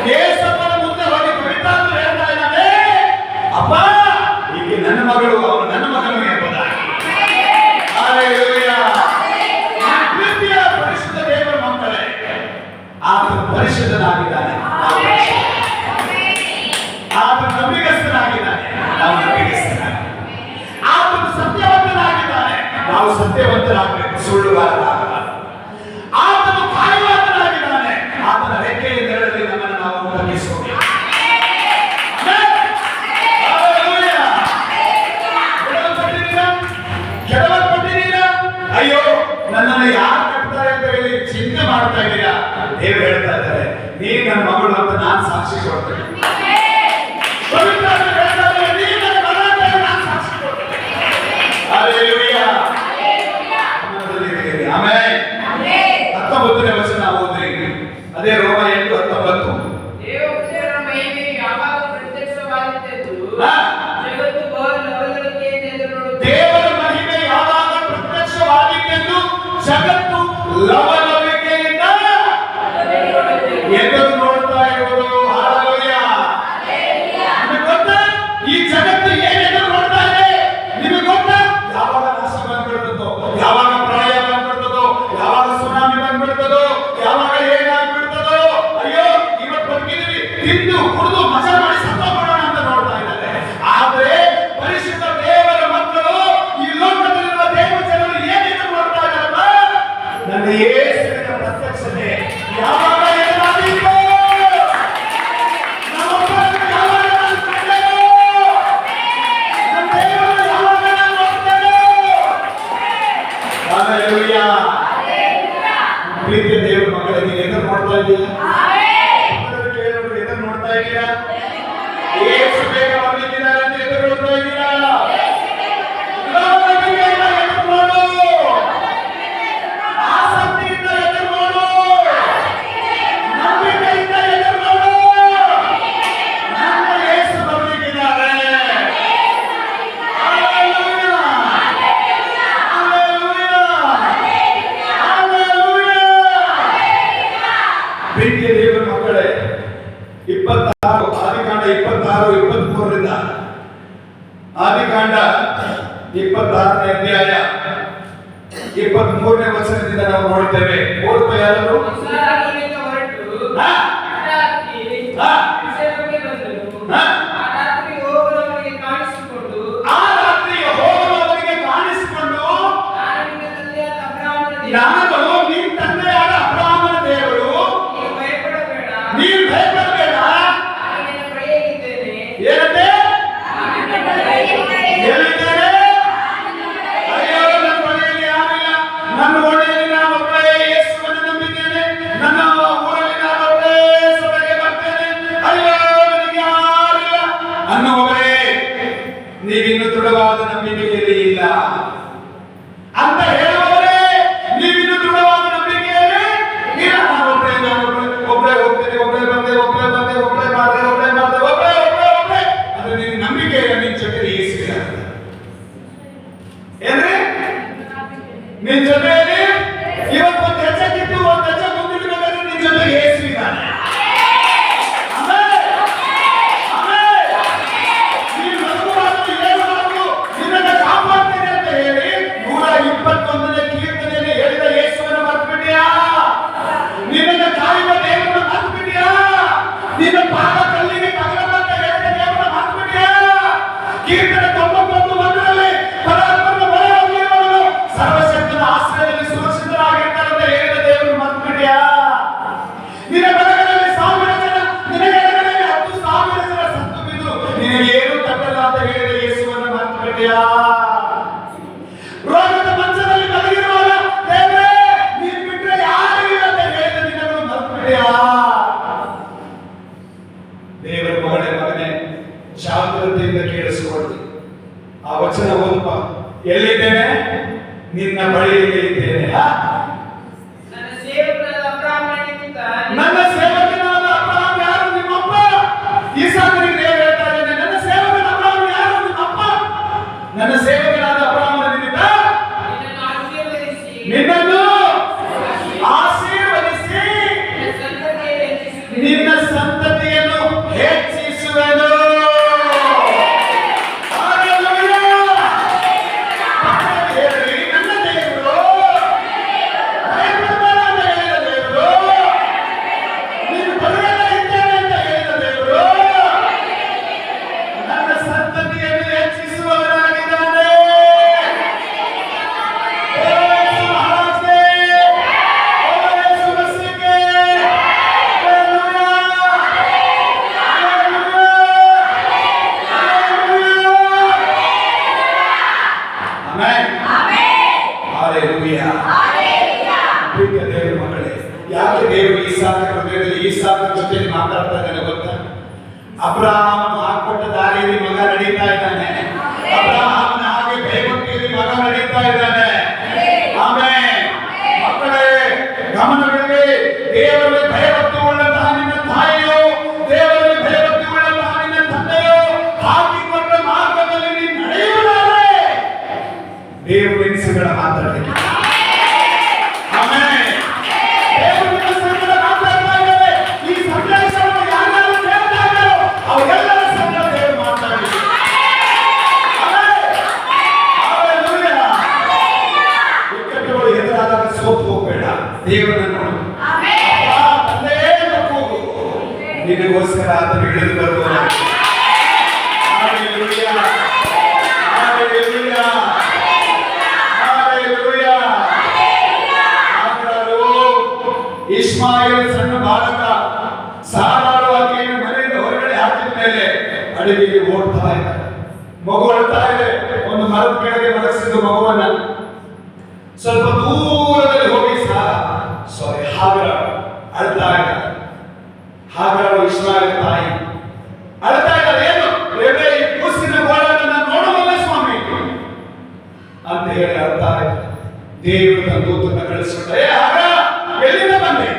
ಯೇಸಪ್ಪನ ಮುಂದೆ ಹೋಗಿ ಪವಿತ್ರಾತ್ಮ ಹೇಳ್ತಾ ಇದ್ದಾನೆ, ಅಪ್ಪ ಈಕೆ ನನ್ನ ಮಗಳು, ಅವನು ನನ್ನ ಮಗನು ಎಂಬುದಾಗಿ. ಹಲ್ಲೆಲೂಯಾ. ನನ್ನ ಪ್ರೀತಿಯ ಪರಿಶುದ್ಧ ದೇವರ ಮಕ್ಕಳೇ, ಆತನು ಪರಿಶುದ್ಧನಾಗಿದ್ದಾನೆ, ನಾವು ಆತನು ನಂಬಿಗಸ್ತನಾಗಿದ್ದಾನೆ, ನಾವು ನಂಬಿಗಸ್ತನಾಗಿದ್ದೇವೆ. ಆತನು ಸತ್ಯವಂತನಾಗಿದ್ದಾನೆ, ನಾವು ಸತ್ಯವಂತರಾಗಬೇಕು, ಸುಳ್ಳುಗಾರರಾಗಬಾರದು. ಆತನು ಕಾಯುವಾತನಾಗಿದ್ದಾನೆ, ಆತನ ರೆಕ್ಕೆಯ ನೆರಳಲ್ಲಿ ನಮ್ಮನ್ನು ನಾವು ತಗ್ಗಿಸಿಕೊಳ್ಳಬೇಕು. ಹಲ್ಲೆಲೂಯಾ. ಕೆಡವಲ್ಪಟ್ಟಿದ್ದೀರಾ? ಕೆಡವಲ್ಪಟ್ಟಿದ್ದೀರಾ? ಅಯ್ಯೋ ನನ್ನನ್ನು ಯಾರು ಕಟ್ತಾರೆ ಅಂತ ಹೇಳಿ ಚಿಂತೆ ಮಾಡ್ತಾ ಇದ್ದೀರಾ? ದೇವರು ಹೇಳ್ತಾ ಇದ್ದಾರೆ, ನೀನು ನನ್ನ ಮಗಳು ಅಂತ ನಾನು ಸಾಕ್ಷಿ ಕೊಡ್ತೇನೆ. ಪವಿತ್ರಾತ್ಮ ಹೇಳ್ತಾ ಇದ್ದಾರೆ, ನೀನು ನನ್ನ ಮಗ ಅಂತ ಹೇಳಿ ನಾನು ಸಾಕ್ಷಿ ಕೊಡ್ತೇನೆ. ಹಲ್ಲೆಲೂಯಾ. ಆಮೆನ್. 19ನೇ ವಚನ ಓದ್ರಿ, ಅದೇ ರೋಮ 8:19. ದೇವರ ಮಹಿಮೆ ಯಾವಾಗ ಪ್ರತ್ಯಕ್ಷವಾಗುತ್ತದೆಯೋ ಹಾ? ಜಗತ್ತು ಬಹು ಲವಲವಿಕೆಯಿಂದ ಎದುರುಗೊಳ್ಳುತ್ತದೆ. ದೇವರ ಮಹಿಮೆ ಯಾವಾಗ ಪ್ರತ್ಯಕ್ಷವಾಗಿತ್ತೆಂದು ಜಗತ್ತು ಲವಲವಿಕೆಯಿಂದ ಎದುರು ನೋಡ್ತಾ ಇರುವುದು. ಹಲ್ಲೆಲೂಯಾ. ನಿಮಗೆ ಗೊತ್ತಾ ಈ ಜಗತ್ತು ಏನ್ ಎದುರು ನೋಡ್ತಾ ಇದೆ? ನಿಮಗೆ ಗೊತ್ತಾ? ಯಾವಾಗ ನಾಶ ಬಂದ್ಬಿಡ್ತದೋ, ಯಾವಾಗ ಪ್ರಳಯ ಬಂದ್ಬಿಡ್ತದೋ, ಯಾವಾಗ ಸುನಾಮಿ ಬಂದ್ಬಿಡ್ತದೋ, ಯಾವಾಗ ಏನಾಗ್ಬಿಡ್ತದೋ. ಅಯ್ಯೋ ಇವತ್ತು ಬದುಕಿದೀವಿ, ತಿಂದು ಕುಡಿದು ಮಜಾ ಮಾಡಿ ಸತ್ತೋಗ್ಬಿಡೋಣ ಅಂತ ನೋಡ್ತಾ ಇದ್ದಾರೆ. ಆದ್ರೆ ಪರಿಶುದ್ಧ ದೇವರ ಮಕ್ಕಳು, ಈ ಲೋಕದಲ್ಲಿರುವ ದೇವ ಜನರು ಏನೇನು ನೋಡ್ತಾ ಇದ್ದಾರಲ್ಲ, ನನ್ನ ಯೇಸುವಿನ ಪ್ರತ್ಯಕ್ಷತೆ ಯಾವಾಗ ಎದುರಾದೀತೋ, ನಮ್ಮ ಒಬ್ಬರನ್ನು ಯಾವಾಗ ನಾನು ಕಂಡೆನೋ, ನಮ್ಮ ದೇವರನ್ನು ಯಾವಾಗ ನಾನು ನೋಡ್ತೇನೋ. ಹಲ್ಲೆಲೂಯಾ. ಪ್ರೀತಿಯ ದೇವರ ಮಕ್ಕಳೇ, ನೀವು ಎದುರು ನೋಡ್ತಾ ಇದ್ದೀರಾ? ಕೇಳೋರು ಎದುರು ನೋಡ್ತಾ ಇದ್ದೀರಾ? ಯೇಸು ಬೇಗ ಬಂದಿದ್ದಾರೆ ಅಂತ ಎದುರು ನೋಡ್ತಾ ಇದ್ದೀರಾ? ಲೋಕದಿಂದ ಎದುರು ನೋಡು, ಆಸಕ್ತಿಯಿಂದ ಎದುರು ನೋಡು. ಆದಿಕಾಂಡ 26ನೇ ಅಧ್ಯಾಯ 23ನೇ ವಚನದಿಂದ ನಾವು ನೋಡ್ತೇವೆ. ಓದುವ ಯಾರು? ಇಸ್ರಾಯೇಲರಿಂದ ಹೊರಟು ಹಾ? ರಾತ್ರಿ ಹಾ? ಬೆರ್ಷೆಬಕ್ಕೆ ಬಂದರು. ಹಾ? ಆ ರಾತ್ರಿ ಹೋಗುವವನಿಗೆ ಕಾಣಿಸಿಕೊಂಡು ಆ ರಾತ್ರಿಗೆ ಹೋಗುವವರಿಗೆ ಕಾಣಿಸಿಕೊಂಡು ನಾನು ನಿನ್ನ ತಂದೆಯಾದ ಅಬ್ರಹಾಮನ ದೇವರು. ನಾನು ನಿನ್ನ ತಂದೆಯಾದ ಅಬ್ರಹಾಮನ ದೇವರು, ನೀನು ಭಯಪಡಬೇಡ. ನೀನು ಭಯಪಡಬೇಡ. ನಾನು ನಿನ್ನ ಬಳಿಯಲ್ಲಿದ್ದೇನೆ. ಏನಂತೆ? ಎಲ್ಲಿದ್ದೇನೆ? ಅಯ್ಯೋ, ನನ್ನ ಬಳಿಯಲ್ಲಿ ಯಾರಿಲ್ಲ. ನನ್ನ ಓಣಿಯಲ್ಲಿ ನಾನು ಒಬ್ಬಳೇ ಯೇಸುವನ್ನು ನಂಬಿದ್ದೇನೆ. ನನ್ನ ಊರಲ್ಲಿ ನಾನು ಒಬ್ಬಳೇ ಸಭೆಗೆ ಬರ್ತೇನೆ. ಅಯ್ಯೋ, ನನಗೆ ಯಾರಿಲ್ಲ ಅನ್ನುವವರೇ, ನೀವಿನ್ನು ದೃಢವಾದ ನಂಬಿಕೆಯಲ್ಲಿ ಇಲ್ಲ ಅಂತ ಹೇಳುವವರೇ, ನೀವಿನ್ನು ದೃಢವಾದ ನಂಬಿಕೆಯಲ್ಲಿ ಇಲ್ಲ. ನಾನು ಒಬ್ಬಳೇ ಹೋಗ್ತೇನೆ, ಒಬ್ಬಳೇ ಬಂದೆ, ಒಬ್ಬಳೇ ಮಾಡಿದೆ, ಒಬ್ಬಳೇ ಅದು ನಿನ್ನ ನಂಬಿಕೆಯ ನಿನ್ನ ಜೊತೆ ಏಸಿಲ್ಲ. ಏನ್ರಿ? ನಿನ್ನ ಜೊತೆಯಲ್ಲಿ ಇವತ್ತು ಒಂದು ಹೆಜ್ಜೆ ಕಿತ್ತು ಒಂದು ಹೆಜ್ಜೆ ಮುಂದಿಡಬೇಕಾದ್ರೆ ನಿನ್ನ ಜೊತೆ ಏಸು ಇದ್ದಾನೆ. ನೀನು ನಗುವಾಗಲು ಏನಾಗಲು ನಿನ್ನನ್ನು ಕಾಪಾಡ್ತೇನೆ ಅಂತ ಹೇಳಿ 121ನೇ ಕೀರ್ತನೆಯಲ್ಲಿ ಹೇಳಿದ ಯೇಸುವನ್ನು ಮರೆತುಬಿಟ್ಟಿಯಾ? ನಿನ್ನನ್ನು ಕಾಯುವ ದೇವರನ್ನು ಮರೆತುಬಿಟ್ಟಿಯಾ? ನಿನ್ನ ಪಾದ ಕಲ್ಲಿಗೆ ತಗಲಬಂತ ಹೇಳಿದ ದೇವರನ್ನು ಮರೆತುಬಿಟ್ಟಿಯಾ? ಕೀರ್ತನೆ 91:1ರಲ್ಲಿ ಪರಾತ್ಪರನ ಮೊರೆ ಹೋಗಿರುವವನು ಸರ್ವಶಕ್ತನ ಆಶ್ರಯದಲ್ಲಿ ಸುರಕ್ಷಿತರಾಗಿರ್ತಾರೆ ಅಂತ ಹೇಳಿದ ದೇವರನ್ನು ಮರೆತುಬಿಟ್ಟಿಯಾ? ನಿನ್ನ ಬಲಗಡೆಯಲ್ಲಿ 1000 ಜನ, ನಿನ್ನ ಎಡಗಡೆಯಲ್ಲಿ 10,000 ಜನ ಸತ್ತು ಬಿದ್ದು ನಿನಗೇನು ತಪ್ಪಲ್ಲ ಅಂತ ಹೇಳಿದ ಯೇಸುವನ್ನು ಮರೆತುಬಿಟ್ಟಿಯಾ? ರೋಗದ ಮಂಚದಲ್ಲಿ ಮಲಗಿರುವಾಗ ದೇವರೇ ನೀನು ಬಿಟ್ಟರೆ ಯಾರೂ ಇಲ್ಲ ಅಂತ ಹೇಳಿದ ದಿನಗಳು ಮರೆತುಬಿಟ್ಟಿಯಾ? ದೇವರ ಮಗನೇ, ಜಾಗೃತಿಯಿಂದ ಕೇಳಿಸಿಕೊಳ್ಳಿ. ಆ ವಚನ ಓದಪ್ಪ. ಎಲ್ಲಿದ್ದೇನೆ? ನಿನ್ನ ಬಳಿಯಲ್ಲಿ ಇದ್ದೇನೆ. ನನ್ನ ಸೇವಕನಾದ ಅಬ್ರಹಾಮನ ನಿಮಿತ್ತ ನನ್ನ ಸೇವಕನಾದ ಅಬ್ರಹಾಮ ಯಾರು? ನಿಮ್ಮಪ್ಪ. ಇಸಾಕನಿಗೆ ದೇವರು ಹೇಳ್ತಾ ಇದ್ದಾನೆ, ನನ್ನ ಸೇವಕನ ಅಬ್ರಹಾಮ ಯಾರು? ನಿಮ್ಮಪ್ಪ. ನನ್ನ ಸೇವಕನಾದ ಅಬ್ರಹಾಮನ ನಿಮಿತ್ತ ನಿನ್ನನ್ನು ಆಶೀರ್ವದಿಸಿ ನಿನ್ನನ್ನು ಆಶೀರ್ವದಿಸಿ ನಿನ್ನ ಸಂತತಿಯನ್ನು ಹೆಚ್ಚಿಸುವೆನು. ನಿನ್ನ ಸಂತತಿಯನ್ನು ಹೆಚ್ಚಿಸುವೆನು. ಹಲ್ಲೆಲೂಯಾ. ಹೇಳ್ರಿ, ನನ್ನ ದೇವರು ಭಯಪಡಬೇಡ ಅಂತ ಹೇಳಿದ ದೇವರು, ನೀನು ಬಲಗಡೆ ಇದ್ದೇನೆ ಅಂತ ಹೇಳಿದ ದೇವರು, ನನ್ನ ಸಂತತಿಯನ್ನು ಹೆಚ್ಚಿಸುವವನಾಗಿದ್ದಾನೆ. ಓ ಯೇಸು ಮಹಾರಾಜನೇ, ಓ ಯೇಸು ಮಸೀಹನೇ, ಹಲ್ಲೆಲೂಯಾ, ಹಲ್ಲೆಲೂಯಾ, ಹಲ್ಲೆಲೂಯಾ. ಪ್ರಿಯ ದೇವರ ಮಕ್ಕಳೇ, ಯಾಕೆ ದೇವರು ಈಸಾಕನ ಜೊತೆ ಮಾತಾಡ್ತಾ ಇದ್ದಾನೆ ಗೊತ್ತಾ? ಅಬ್ರಹಾಮನು ಹಾಕೊಟ್ಟ ದಾರಿಯಲ್ಲಿ ಮಗ ನಡೀತಾ ಇದ್ದಾನೆ. ಅಬ್ರಹಾಮನ ಹಾಗೆ ಭಯಭಕ್ತಿಯಲ್ಲಿ ಮಗ ನಡೀತಾ ಇದ್ದಾನೆ. ಆಮೇಲೆ ಮಕ್ಕಳೇ ಗಮನವಿರಲಿ, ದೇವರಲ್ಲಿ ಭಯಭಕ್ತಿ ಉಳ್ಳಂತಹ ನಿನ್ನ ತಾಯಿಯೋ, ದೇವರಲ್ಲಿ ಭಯಭಕ್ತಿ ಉಳ್ಳಂತಹ ನಿನ್ನ ತಂದೆಯೋ ಹಾಕಿಕೊಂಡ ಮಾರ್ಗದಲ್ಲಿ ನೀನು ನಡೆಯುವುದಾದರೆ ದೇವರು ನಿನ್ನ ಮಾತಾಡಲಿಕ್ಕೆ. ಆಮೇಲೆ ದೇವರು ನಿನ್ನ ಸಂಗಡ ಮಾತಾಡ್ತಾ ಇದ್ದಾರೆ. ಈ ಸಂದೇಶವನ್ನು ಯಾರ್ಯಾರು ಕೇಳ್ತಾ ಇದ್ದಾರೋ ಅವರೆಲ್ಲರ ಸಂಗಡ ದೇವರು ಮಾತಾಡಲಿ. ಹಲ್ಲೆಲೂಯಾ. ಇಕ್ಕಟ್ಟುಗಳು ಎದುರಾದಾಗ ಸೋತು ಹೋಗಬೇಡ, ದೇವರನ್ನು ನೋಡು. ಅಪ್ಪ, ತಂದೆಯೇ ತಪ್ಪು, ನಿನಗೋಸ್ಕರ ಆತನು ಇಳಿದು ಬರುವನು. Hallelujah, hallelujah, hallelujah. ಇಸ್ಮಾಯಿಲ್ ಸಣ್ಣ ಬಾಲಕ, ಸಾರಾಳು ಆಕೆಯನ್ನು ಮನೆಯಿಂದ ಹೊರಗಡೆ ಹಾಕಿದ ಮೇಲೆ ಅಡವಿಗೆ ಓಡ್ತಾ ಇದ್ದ. ಮಗು ಅಳ್ತಾ ಇದೆ. ಒಂದು ಮರದ ಕೆಳಗೆ ಮಲಗಿಸಿದ ಮಗುವನ್ನ ಸ್ವಲ್ಪ ದೂರದಲ್ಲಿ ಹೋಗಿ ಹಾಗರ ಅಳ್ತಾ ಇದ್ದ. ಹಾಗರ ಇಸ್ಮಾಯಿಲ್ ತಾಯಿ ಅಳ್ತಾ ಇದ್ದಾರೆ. ಏನು ಬೇರೆ ಈ ಕೂಸಿನ ಗೋಳನ್ನ ನೋಡುವಲ್ಲ ಸ್ವಾಮಿ ಅಂತ ಹೇಳಿ ಅಳ್ತಾ ಇದ್ದ. ದೇವರು ತನ್ನ ದೂತನ್ನ ಕಳಿಸ್ಬಿಟ್ಟ. ಎಲ್ಲಿಂದ ಬಂದೆ?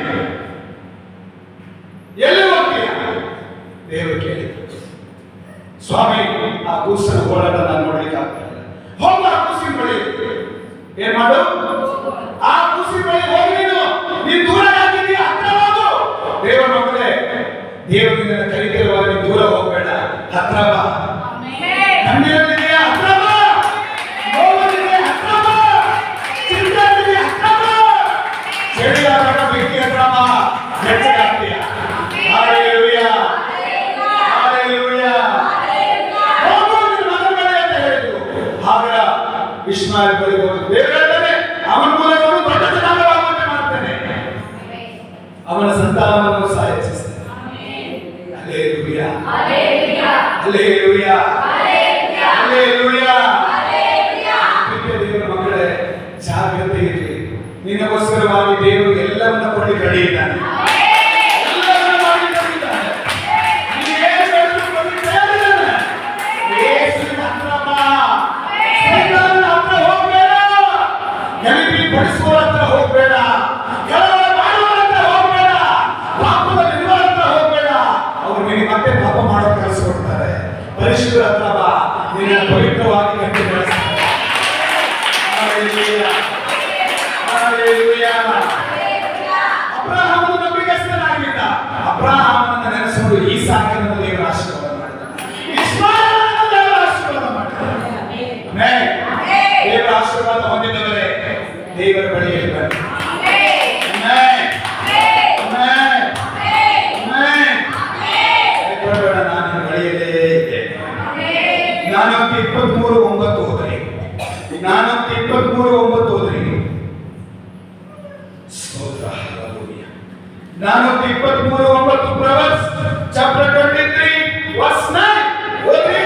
ನಿಮಗೋಸ್ಕರವಾಗಿ ದೇವರು ಎಲ್ಲವನ್ನ ಕೊಡಿ ರೆಡಿ ಇದ್ದಾನೆ. ಎಲ್ಲವನ್ನ ಮಾಡಿ ಕೊಟ್ಟಿದ್ದಾನೆ. ನೀವು ಏನು ಬೇಕಾದ್ರೂ ಕೊಡಿ ತಯಾರಿದ್ದಾನೆ. ಯೇಸುವಿನ ಹತ್ರ ಬಾ. ಸೈತಾನನ ಹತ್ರ ಹೋಗ್ಬೇಡ. ಗಲಿಬಿಲಿ ಪಡಿಸುವವರ ಹತ್ರ ಹೋಗ್ಬೇಡ. ಕೆಲವರ ಮಾಡುವವರ ಹತ್ರ ಹೋಗ್ಬೇಡ. ಪಾಪದಲ್ಲಿ ಇರುವವರ ಹತ್ರ ಹೋಗ್ಬೇಡ. ಅವರು ನಿನಗೆ ಮತ್ತೆ ಪಾಪ ಮಾಡೋ ಕೆಲಸ ಕೊಡ್ತಾರೆ. ಪರಿಶುದ್ಧರ ಹತ್ರ ಬಾ. ನಿನ್ನನ್ನು ಪವಿತ್ರವಾಗಿ ಕಟ್ಟಿ ಬೆಳೆಸ್ತಾರೆ. ಅಬ್ರಹಾಮನು ನಂಬಿಗಸ್ತನಾಗಿದ್ದ. ಅಬ್ರಹಾಮನನ್ನು ನೆನೆಸಿಕೊಂಡು ಈಸಾಕನನ್ನು ದೇವರ ಆಶೀರ್ವಾದ ಮಾಡಿದ. ಇಸ್ಮಾಯೇಲನನ್ನು ದೇವರ ಆಶೀರ್ವಾದ ಮಾಡಿದ. ಆಮೆನ್. ದೇವರ ಆಶೀರ್ವಾದ ಹೊಂದಿದವರೇ ದೇವರ ಬಳಿಯಲ್ಲಿ ಬನ್ನಿ. ಆಮೆನ್. ಆಮೆನ್. ಆಮೆನ್. ಭಯಪಡಬೇಡ, ನಾನು ನಿನ್ನ ಬಳಿಯಲ್ಲೇ ಇದ್ದೇನೆ. ಜ್ಞಾನೋಕ್ತಿ 23:9 ಓದ್ರಿ. ಜ್ಞಾನೋಕ್ತಿ 23:9 ಓದ್ರಿ. ಜ್ಞಾನೋಕ್ತಿ 23:9 ಪ್ರೊವೆರ್ಬ್ಸ್ ಚಾಪ್ಟರ್ 23 ವರ್ಸ್ 9 ಓದಿ.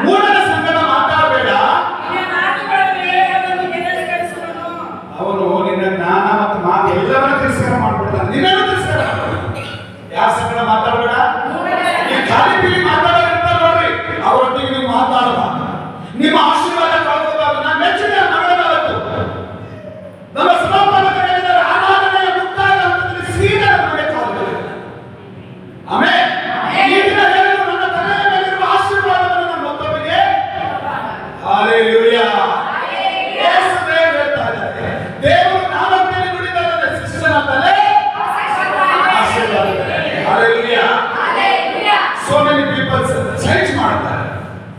ಮೂಢನ ಸಂಗಡ ಮಾತಾಡಬೇಡ. ಅವನು ನಿನ್ನ ಜ್ಞಾನ ಮತ್ತು ಮಾತು ಎಲ್ಲವನ್ನ ತಿರಸ್ಕಾರ ಮಾಡ್ಬಿಡ್ತಾನೆ. ನಿನ್ನನ್ನು ತಿರಸ್ಕಾರ ಮಾಡ್ತಾನೆ. ಯಾರ ಸಂಗಡ ಮಾತಾಡಬೇಡ. ಈ ಖಾಲಿ ಪೀಲಿ ಮಾತಾಡೋದಿರ್ತಾರೆ ನೋಡ್ರಿ, ಅವರೊಟ್ಟಿಗೆ ನೀವು ಮಾತಾಡಬಾರ್ದು. ನಿಮ್ಮ ಆಶೀರ್ವಾದ ಕಳ್ಕೋಬಾರ್ದು. ನಾನು ಮೆಚ್ಚಿನ ಮಗನಾಗತ್ತು. ನಮ್ಮ ಸಭಾಪಾಲಕರು ಹೇಳಿದ್ದಾರೆ, ಆರಾಧನೆಯ ಮುಕ್ತಾಯ ಹಂತದಲ್ಲಿ ಸೀದಾ ನಮಗೆ ಕಾಲುಗಳಿಲ್ಲ. ಆಮೆನ್. ಈ ದಿನ ಹೇಳಿದ್ರು, ನನ್ನ ತಲೆಯ ಮೇಲಿರುವ ಆಶೀರ್ವಾದವನ್ನು ನನ್ನ ಮತ್ತೊಬ್ಬರಿಗೆ ಹಲ್ಲೆಲೂಯಾ. ಯೇಸು ದೇವರು ಹೇಳ್ತಾ ಇದ್ದಾರೆ, ದೇವರು ನಾಮದಲ್ಲಿ ನುಡಿದರೆ ಶಿಷ್ಯನ ತಲೆ ಆಶೀರ್ವಾದ. Hallelujah. So many people change ಮಾಡ್ತಾರೆ,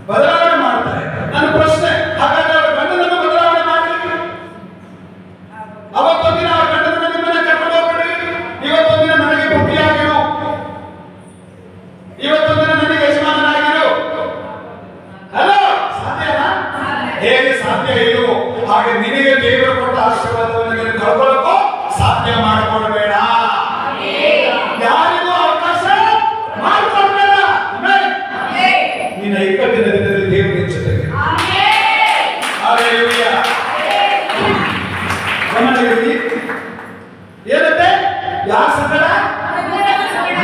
ಬದಲಾವಣೆ ಮಾಡ್ತಾರೆ. ನನ್ನ ಪ್ರಶ್ನೆ, ಹಾಗಾದ್ರೆ ಅವರ ಗಂಡನನ್ನು ಬದಲಾವಣೆ ಮಾಡಿ. ಅವತ್ತೊಂದಿನ ಅವರ ಗಂಡನನ್ನು ನಿಮ್ಮನ್ನ ಕರ್ಕೊಂಡು ಹೋಗ್ಬಿಡಿ. ಇವತ್ತೊಂದಿನ ನನಗೆ ಪತಿಯಾಗಿರು. ಇವತ್ತೊಂದಿನ ನನಗೆ ಯಜಮಾನನಾಗಿರು. ಹಲೋ, ಸಾಧ್ಯನಾ? ಹೇಗೆ ಸಾಧ್ಯ ಇಲ್ಲವೋ ಹಾಗೆ ನಿನಗೆ ದೇವರು ಕೊಟ್ಟ ಆಶೀರ್ವಾದವನ್ನು ನೀನು ಕಳ್ಕೊಳ್ಳೋಕ್ಕೂ ಸಾಧ್ಯ ಮಾಡಿಕೊಡಬೇಡ. ಯಾರಿಗೂ ಅವಕಾಶ ಮಾಡಿಕೊಡಬೇಡ. ನಿನ್ನ ಇಕ್ಕಟ್ಟಿನ ದಿನದಲ್ಲಿ ದೇವರು ನಿನ್ನ ಜೊತೆಗೆ. ಹಲ್ಲೆಲೂಯಾ. ಗಮನಿಸಿ, ಏನಂತೆ? ಯಾರ ಸಂಗಡ?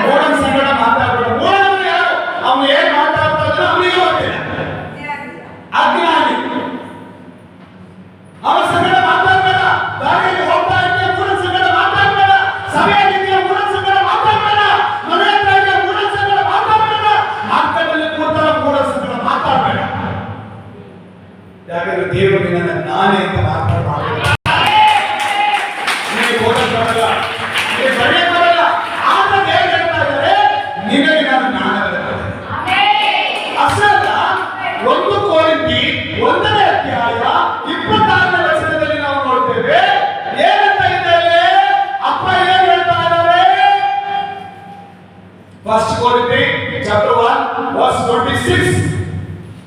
ಮೂಢನ ಸಂಗಡ ಮಾತಾಡಬೇಡ. ಮೂಢನು ಯಾರು? ಅವನು ಏನ್ ಮಾತಾಡ್ತಾ ಇದ್ದಾನೆ ಅವನಿಗೆ ಗೊತ್ತಿಲ್ಲ. ಅಜ್ಞಾನಿ. ಅವನ ಸಂಗಡ ಮಾತಾಡಬೇಡ. ದಾರಿಯಲ್ಲಿ ಹೋಗ್ತಾ ಇದ್ದೀಯ, ಮೂಢನ ಸಂಗಡ ಮಾತಾಡಬೇಡ. ಸಭೆಯಲ್ಲಿದ್ದೀಯ, ಮೂಢನ ಸಂಗಡ ಮಾತಾಡಬೇಡ. ಮನೆ ಹತ್ರ ಇದೆಯಾ, ಮೂಢನ ಸಂಗಡ ಮಾತಾಡಬೇಡ. ಮಾರ್ಕೆಟಲ್ಲಿ ಕೂರ್ತಾರ, ಮೂಢನ ಸಂಗಡ ಮಾತಾಡಬೇಡ. ಯಾಕಂದ್ರೆ ದೇವರು ನಿನ್ನನ್ನು ನಾನೇ ಅಂತ ಮಾತಾಡಬಾರದು. ನಿನಗೆ ಓದಕ್ಕೆ ಬರಲ್ಲ, ನಿನಗೆ ಬರೆಯಕ್ಕೆ ಬರಲ್ಲ. ಆದ್ರೆ ದೇವರು ಹೇಳ್ತಾ ಇದ್ದಾರೆ, ನಿನಗೆ ನಾನು ಜ್ಞಾನ ಬರ್ತದೆ. ಅಷ್ಟೇ ಅಲ್ಲ, 1 ಕೊರಿಂಥಿ 1ನೇ ಅಧ್ಯಾಯ 26ನೇ ವಚನದಲ್ಲಿ ನಾವು ನೋಡ್ತೇವೆ. ಏನಂತ ಇದ್ದೇವೆ? ಅಪ್ಪ ಏನು ಹೇಳ್ತಾ ಇದ್ದಾರೆ? 1 ಕೊರಿಂಥಿ chapter 1 verse 26